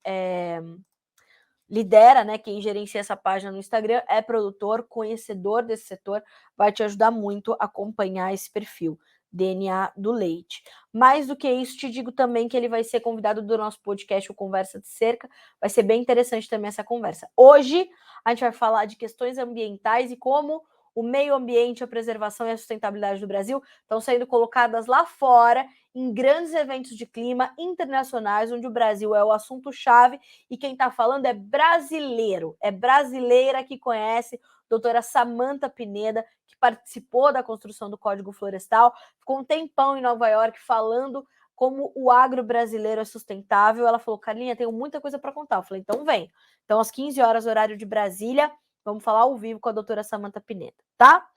lidera, né, quem gerencia essa página no Instagram, é produtor, conhecedor desse setor, vai te ajudar muito a acompanhar esse perfil, DNA do Leite. Mais do que isso, te digo também que ele vai ser convidado do nosso podcast, o Conversa de Cerca, vai ser bem interessante também essa conversa. Hoje, a gente vai falar de questões ambientais e como o meio ambiente, a preservação e a sustentabilidade do Brasil estão sendo colocadas lá fora em grandes eventos de clima internacionais, onde o Brasil é o assunto-chave e quem está falando é brasileiro, é brasileira que conhece, doutora Samantha Pineda, que participou da construção do Código Florestal, ficou um tempão em Nova York falando como o agro brasileiro é sustentável. Ela falou: Carlinha, tenho muita coisa para contar. Eu falei: então vem. Então, às 15 horas, horário de Brasília, vamos falar ao vivo com a doutora Samantha Pineda, tá?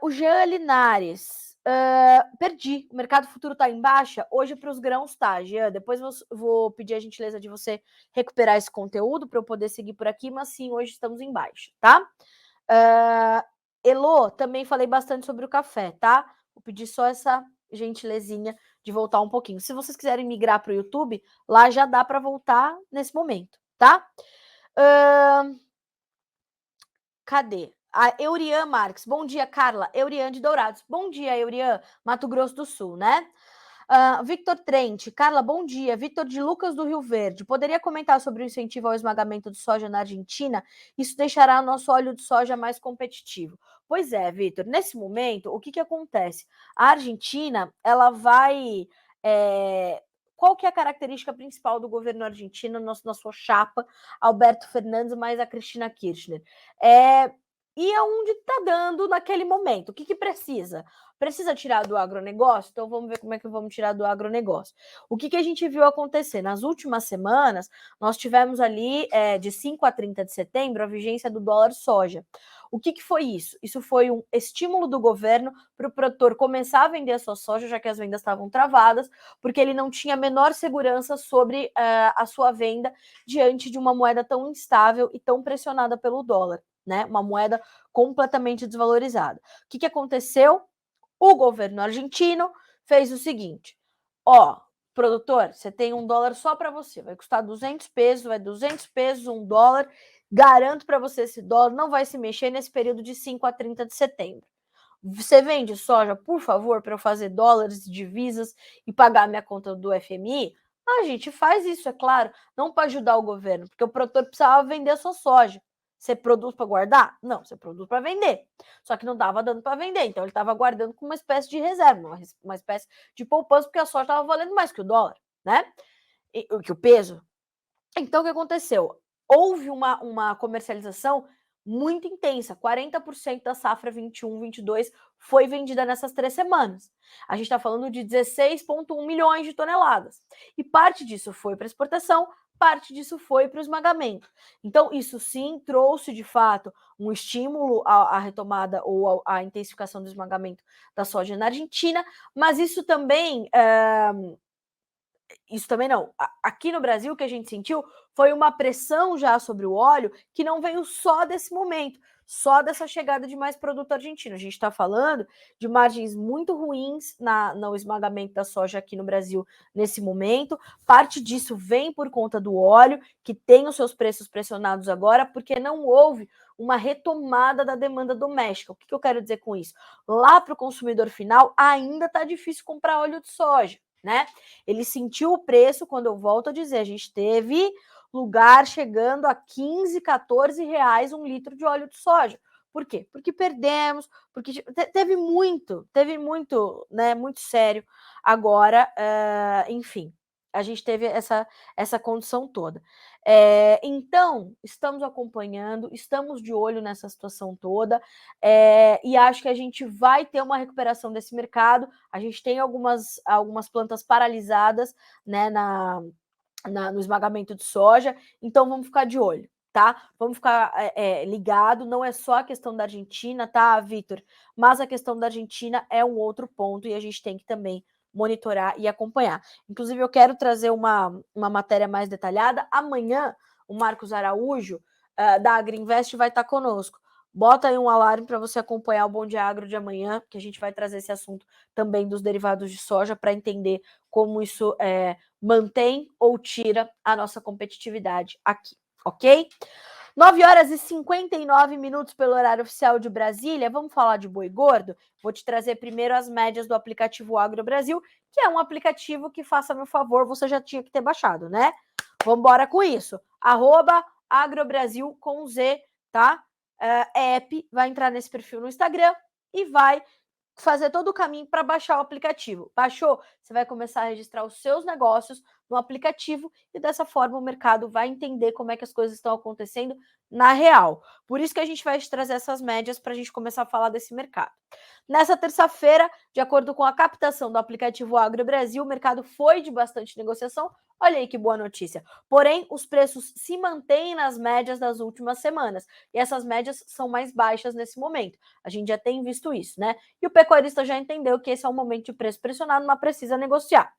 O Jean Linares. Perdi. O mercado futuro está em baixa. Hoje para os grãos tá, Jean. Depois vou pedir a gentileza de você recuperar esse conteúdo para eu poder seguir por aqui, mas sim, hoje estamos em baixa, tá? Elô, também falei bastante sobre o café, tá? Vou pedir só essa gentilezinha de voltar um pouquinho. Se vocês quiserem migrar para o YouTube, lá já dá para voltar nesse momento, tá? Cadê? A Eurian Marques. Bom dia, Carla. Eurian de Dourados. Bom dia, Eurian. Mato Grosso do Sul, né? Victor Trent. Carla, bom dia. Victor de Lucas do Rio Verde. Poderia comentar sobre o incentivo ao esmagamento de soja na Argentina? Isso deixará o nosso óleo de soja mais competitivo. Pois é, Victor. Nesse momento, o que acontece? A Argentina, ela vai... Qual que é a característica principal do governo argentino na sua chapa, Alberto Fernandes mais a Cristina Kirchner? E aonde está dando naquele momento? O que precisa? Precisa tirar do agronegócio? Então vamos ver como é que vamos tirar do agronegócio. O que a gente viu acontecer? Nas últimas semanas, nós tivemos ali, de 5 a 30 de setembro, a vigência do dólar soja. O que foi isso? Isso foi um estímulo do governo para o produtor começar a vender a sua soja, já que as vendas estavam travadas, porque ele não tinha a menor segurança sobre a sua venda diante de uma moeda tão instável e tão pressionada pelo dólar, né? Uma moeda completamente desvalorizada. O que aconteceu? O governo argentino fez o seguinte: produtor, você tem $1 só para você, vai custar 200 pesos, vai 200 pesos, $1, garanto para você esse dólar não vai se mexer nesse período de 5 a 30 de setembro. Você vende soja, por favor, para eu fazer dólares, divisas e pagar minha conta do FMI? A gente faz isso, é claro, não para ajudar o governo, porque o produtor precisava vender a sua soja. Você produz para guardar? Não, você produz para vender. Só que não estava dando para vender, então ele estava guardando com uma espécie de reserva, uma espécie de poupança, porque a soja estava valendo mais que o dólar, né? Que o peso. Então, o que aconteceu? Houve uma comercialização muito intensa. 40% da safra 21-22 foi vendida nessas 3 semanas. A gente está falando de 16,1 milhões de toneladas. E parte disso foi para exportação, parte disso foi para o esmagamento. Então, isso sim trouxe, de fato, um estímulo à retomada ou à intensificação do esmagamento da soja na Argentina, mas isso também não. Aqui no Brasil, o que a gente sentiu foi uma pressão já sobre o óleo que não veio só desse momento, só dessa chegada de mais produto argentino. A gente está falando de margens muito ruins no esmagamento da soja aqui no Brasil nesse momento. Parte disso vem por conta do óleo, que tem os seus preços pressionados agora, porque não houve uma retomada da demanda doméstica. O que eu quero dizer com isso? Lá para o consumidor final, ainda está difícil comprar óleo de soja, né? Ele sentiu o preço, quando eu volto a dizer, a gente teve lugar chegando a 15, 14 reais um litro de óleo de soja. Por quê? Porque perdemos, porque teve muito, né, muito sério. Agora, enfim, a gente teve essa condição toda. Então, estamos acompanhando, estamos de olho nessa situação toda, e acho que a gente vai ter uma recuperação desse mercado. A gente tem algumas plantas paralisadas, né, no esmagamento de soja, então vamos ficar de olho, tá? Vamos ficar ligado, não é só a questão da Argentina, tá, Vitor? Mas a questão da Argentina é um outro ponto e a gente tem que também monitorar e acompanhar. Inclusive, eu quero trazer uma matéria mais detalhada. Amanhã, o Marcos Araújo, da Agriinvest, vai estar conosco. Bota aí um alarme para você acompanhar o Bom Dia Agro de amanhã, que a gente vai trazer esse assunto também dos derivados de soja para entender como isso mantém ou tira a nossa competitividade aqui, ok? 9h59 pelo horário oficial de Brasília. Vamos falar de boi gordo? Vou te trazer primeiro as médias do aplicativo Agro Brasil, que é um aplicativo que, faça meu favor, você já tinha que ter baixado, né? Vamos embora com isso. @agrobrasil com Z, tá? App, vai entrar nesse perfil no Instagram e vai fazer todo o caminho para baixar o aplicativo. Baixou? Você vai começar a registrar os seus negócios no aplicativo, e dessa forma o mercado vai entender como é que as coisas estão acontecendo na real. Por isso que a gente vai te trazer essas médias para a gente começar a falar desse mercado. Nessa terça-feira, de acordo com a captação do aplicativo Agro Brasil, o mercado foi de bastante negociação. Olha aí que boa notícia. Porém, os preços se mantêm nas médias das últimas semanas. E essas médias são mais baixas nesse momento. A gente já tem visto isso, né? E o pecuarista já entendeu que esse é um momento de preço pressionado, mas precisa negociar.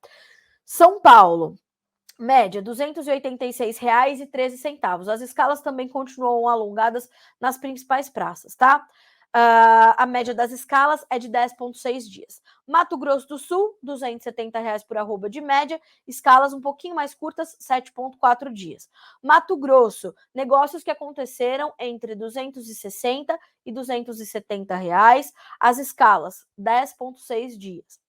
São Paulo, média, R$ 286,13. As escalas também continuam alongadas nas principais praças, tá? A média das escalas é de 10,6 dias. Mato Grosso do Sul, R$ 270 por arroba de média, escalas um pouquinho mais curtas, 7,4 dias. Mato Grosso, negócios que aconteceram entre 260 e 270 reais, as escalas 10,6 dias.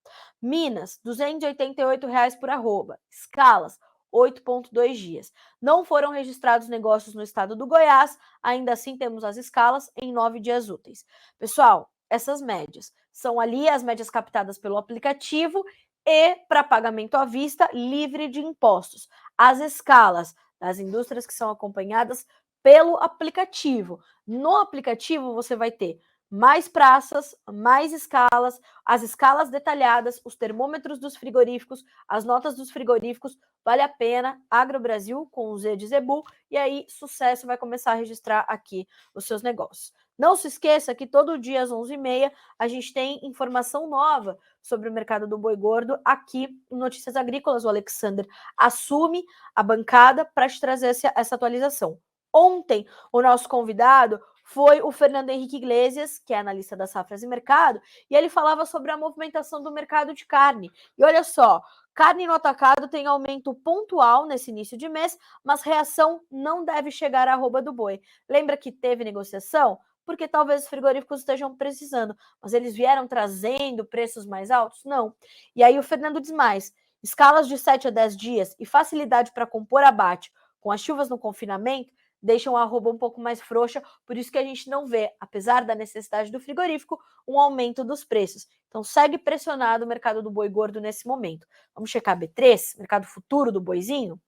Minas, R$ 288 por arroba, escalas 8,2 dias. Não foram registrados negócios no estado do Goiás, ainda assim temos as escalas em 9 dias úteis. Pessoal, essas médias são ali as médias captadas pelo aplicativo e para pagamento à vista livre de impostos. As escalas das indústrias que são acompanhadas pelo aplicativo. No aplicativo você vai ter mais praças, mais escalas, as escalas detalhadas, os termômetros dos frigoríficos, as notas dos frigoríficos. Vale a pena, Agro Brasil com o Z de Zebu, e aí sucesso, vai começar a registrar aqui os seus negócios. Não se esqueça que todo dia às 11h30 a gente tem informação nova sobre o mercado do boi gordo aqui em Notícias Agrícolas. O Alexander assume a bancada para te trazer essa atualização. Ontem, o nosso convidado foi o Fernando Henrique Iglesias, que é analista das safras e mercado, e ele falava sobre a movimentação do mercado de carne. E olha só, carne no atacado tem aumento pontual nesse início de mês, mas reação não deve chegar à arroba do boi. Lembra que teve negociação? Porque talvez os frigoríficos estejam precisando, mas eles vieram trazendo preços mais altos? Não. E aí o Fernando diz mais, escalas de 7 a 10 dias e facilidade para compor abate com as chuvas no confinamento deixam a arroba um pouco mais frouxa, por isso que a gente não vê, apesar da necessidade do frigorífico, um aumento dos preços. Então segue pressionado o mercado do boi gordo nesse momento. Vamos checar B3, mercado futuro do boizinho?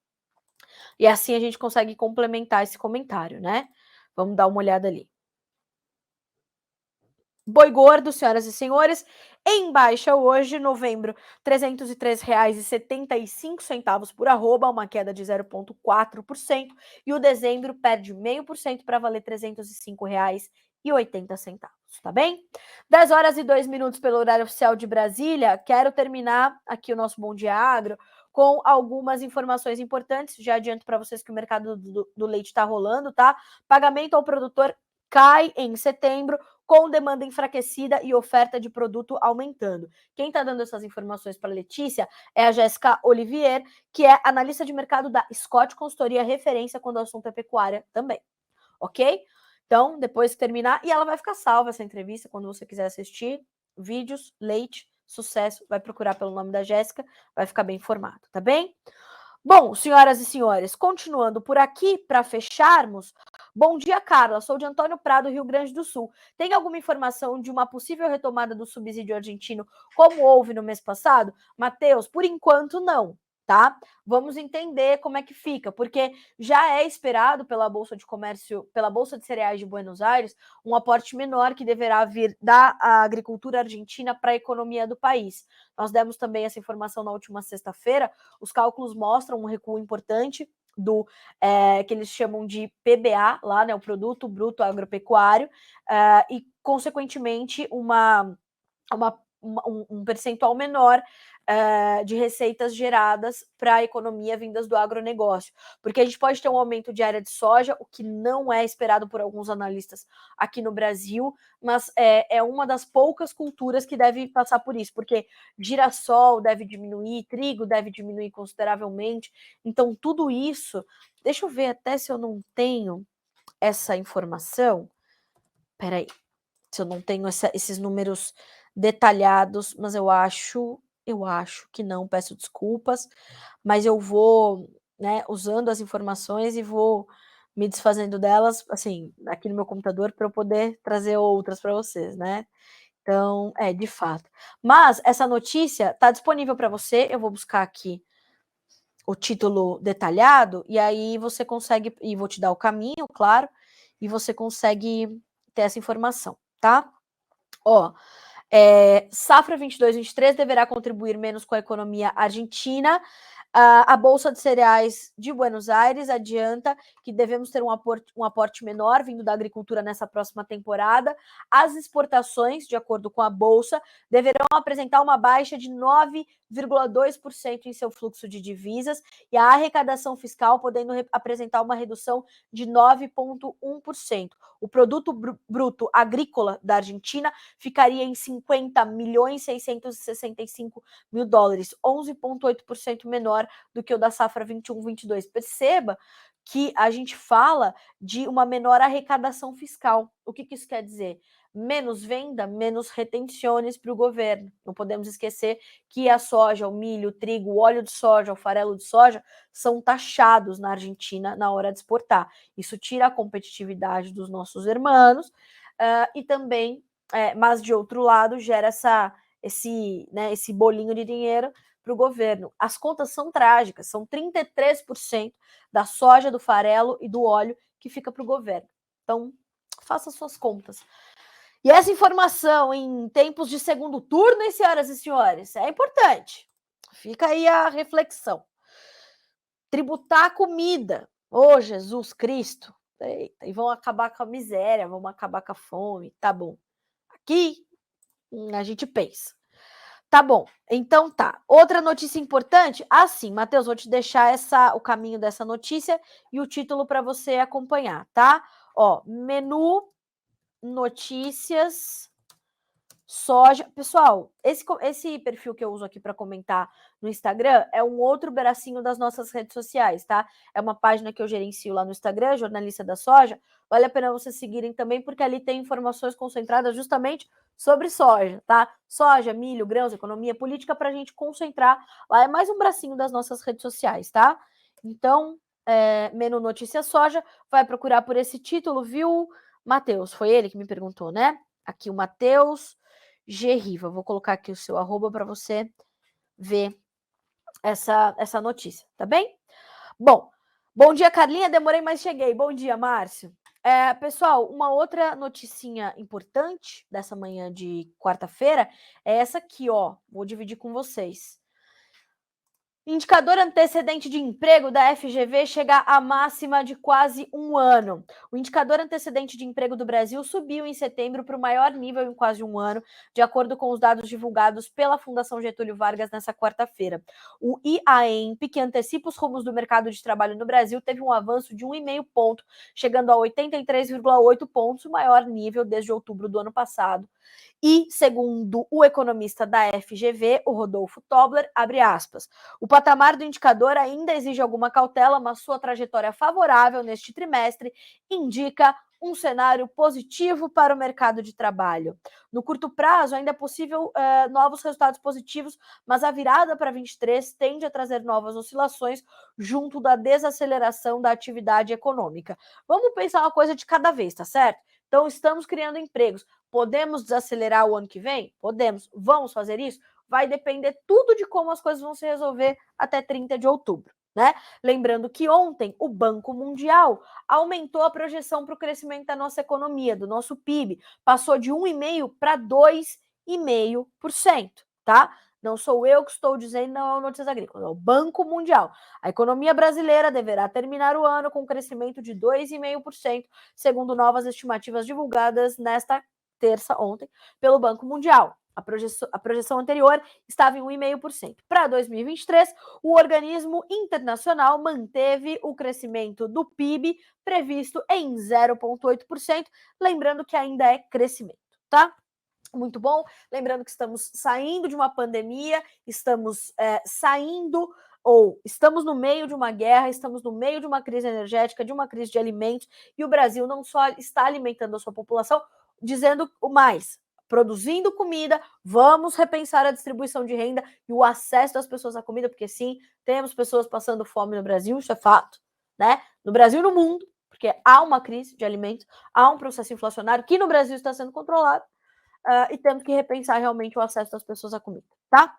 E assim a gente consegue complementar esse comentário, né? Vamos dar uma olhada ali. Boi gordo, senhoras e senhores, em baixa hoje, novembro, R$ 303,75 por arroba, uma queda de 0,4%, e o dezembro perde 0,5% para valer R$ 305,80, tá bem? 10 horas e 2 minutos pelo horário oficial de Brasília. Quero terminar aqui o nosso Bom Dia Agro com algumas informações importantes. Já adianto para vocês que o mercado do leite está rolando, tá? Pagamento ao produtor cai em setembro, com demanda enfraquecida e oferta de produto aumentando. Quem está dando essas informações para a Letícia é a Jéssica Olivier, que é analista de mercado da Scott Consultoria, referência quando o assunto é pecuária também, ok? Então, depois que terminar, e ela vai ficar salva essa entrevista, quando você quiser assistir, vídeos, leite, sucesso, vai procurar pelo nome da Jéssica, vai ficar bem informado, tá bem? Bom, senhoras e senhores, continuando por aqui, para fecharmos, bom dia, Carla, sou de Antônio Prado, Rio Grande do Sul. Tem alguma informação de uma possível retomada do subsídio argentino, como houve no mês passado? Matheus, por enquanto não, tá? Vamos entender como é que fica, porque já é esperado pela Bolsa de Comércio, pela Bolsa de Cereais de Buenos Aires, um aporte menor que deverá vir da agricultura argentina para a economia do país. Nós demos também essa informação na última sexta-feira. Os cálculos mostram um recuo importante do que eles chamam de PBA, lá, né, o Produto Bruto Agropecuário, e, consequentemente, um percentual menor de receitas geradas para a economia vindas do agronegócio. Porque a gente pode ter um aumento de área de soja, o que não é esperado por alguns analistas aqui no Brasil, mas é uma das poucas culturas que deve passar por isso, porque girassol deve diminuir, trigo deve diminuir consideravelmente. Então, tudo isso... Deixa eu ver até se eu não tenho essa informação. Peraí. Se eu não tenho esses números detalhados, mas eu acho que não, peço desculpas, mas eu vou, né, usando as informações e vou me desfazendo delas, assim, aqui no meu computador, para eu poder trazer outras para vocês, né? Então, de fato. Mas essa notícia está disponível para você, eu vou buscar aqui o título detalhado, e aí você consegue, e vou te dar o caminho, claro, e você consegue ter essa informação, tá? Ó, safra 22-23 deverá contribuir menos com a economia argentina. A Bolsa de Cereais de Buenos Aires adianta que devemos ter um aporte menor vindo da agricultura nessa próxima temporada. As exportações, de acordo com a Bolsa, deverão apresentar uma baixa de 9,2% em seu fluxo de divisas e a arrecadação fiscal podendo apresentar uma redução de 9,1%. O produto bruto agrícola da Argentina ficaria em 50.665 mil dólares, 11,8% menor do que o da safra 21-22. Perceba que a gente fala de uma menor arrecadação fiscal. O que isso quer dizer? Menos venda, menos retenções para o governo. Não podemos esquecer que a soja, o milho, o trigo, o óleo de soja, o farelo de soja são taxados na Argentina na hora de exportar. Isso tira a competitividade dos nossos irmãos e também, mas de outro lado, gera esse bolinho de dinheiro para o governo. As contas são trágicas, são 33% da soja, do farelo e do óleo que fica para o governo. Então, faça suas contas. E essa informação em tempos de segundo turno, hein, senhoras e senhores, é importante. Fica aí a reflexão. Tributar a comida. Ô, Jesus Cristo. Eita, e vão acabar com a miséria, vão acabar com a fome. Tá bom. Aqui a gente pensa. Tá bom, então tá. Outra notícia importante, sim, Matheus, vou te deixar o caminho dessa notícia e o título para você acompanhar, tá? Ó, menu, notícias, soja. Pessoal, esse perfil que eu uso aqui para comentar no Instagram é um outro bracinho das nossas redes sociais, tá? É uma página que eu gerencio lá no Instagram, Jornalista da Soja. Vale a pena vocês seguirem também, porque ali tem informações concentradas justamente sobre soja, tá? Soja, milho, grãos, economia, política, para a gente concentrar. Lá é mais um bracinho das nossas redes sociais, tá? Então, menu Notícia Soja, vai procurar por esse título, viu, Matheus? Foi ele que me perguntou, né? Aqui o Matheus G. Riva. Vou colocar aqui o seu arroba para você ver essa notícia, tá bem? Bom dia, Carlinha. Demorei, mas cheguei. Bom dia, Márcio. Pessoal, uma outra noticinha importante dessa manhã de quarta-feira é essa aqui, ó. Vou dividir com vocês. Indicador antecedente de emprego da FGV chega à máxima de quase um ano. O indicador antecedente de emprego do Brasil subiu em setembro para o maior nível em quase um ano, de acordo com os dados divulgados pela Fundação Getúlio Vargas nessa quarta-feira. O IAEMP, que antecipa os rumos do mercado de trabalho no Brasil, teve um avanço de 1,5 ponto, chegando a 83,8 pontos, o maior nível desde outubro do ano passado. E, segundo o economista da FGV, o Rodolfo Tobler, abre aspas, o patamar do indicador ainda exige alguma cautela, mas sua trajetória favorável neste trimestre indica um cenário positivo para o mercado de trabalho. No curto prazo, ainda é possível novos resultados positivos, mas a virada para 23 tende a trazer novas oscilações junto da desaceleração da atividade econômica. Vamos pensar uma coisa de cada vez, tá certo? Então, estamos criando empregos. Podemos desacelerar o ano que vem? Podemos. Vamos fazer isso? Vai depender tudo de como as coisas vão se resolver até 30 de outubro, né? Lembrando que ontem o Banco Mundial aumentou a projeção para o crescimento da nossa economia, do nosso PIB, passou de 1,5% para 2,5%, tá? Não sou eu que estou dizendo, não é o Notícias Agrícolas, é o Banco Mundial. A economia brasileira deverá terminar o ano com um crescimento de 2,5%, segundo novas estimativas divulgadas nesta terça, ontem, pelo Banco Mundial. A projeção anterior estava em 1,5%. Para 2023, o organismo internacional manteve o crescimento do PIB previsto em 0,8%, lembrando que ainda é crescimento, tá? Muito bom. Lembrando que estamos saindo de uma pandemia, estamos estamos no meio de uma guerra, estamos no meio de uma crise energética, de uma crise de alimentos, e o Brasil não só está alimentando a sua população, dizendo o mais, produzindo comida, vamos repensar a distribuição de renda e o acesso das pessoas à comida, porque sim, temos pessoas passando fome no Brasil, isso é fato, né? No Brasil e no mundo, porque há uma crise de alimentos, há um processo inflacionário que no Brasil está sendo controlado, e temos que repensar realmente o acesso das pessoas à comida, tá?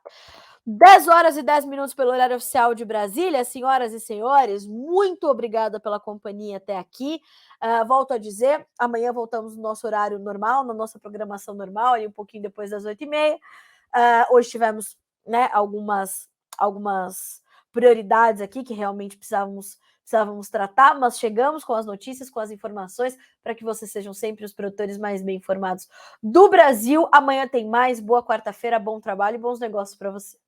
10 horas e 10 minutos pelo horário oficial de Brasília. Senhoras e senhores, muito obrigada pela companhia até aqui. Volto a dizer, amanhã voltamos no nosso horário normal, na nossa programação normal, ali um pouquinho depois das 8h30. Hoje tivemos, né, algumas prioridades aqui que realmente precisávamos tratar, mas chegamos com as notícias, com as informações, para que vocês sejam sempre os produtores mais bem informados do Brasil. Amanhã tem mais. Boa quarta-feira, bom trabalho e bons negócios para você.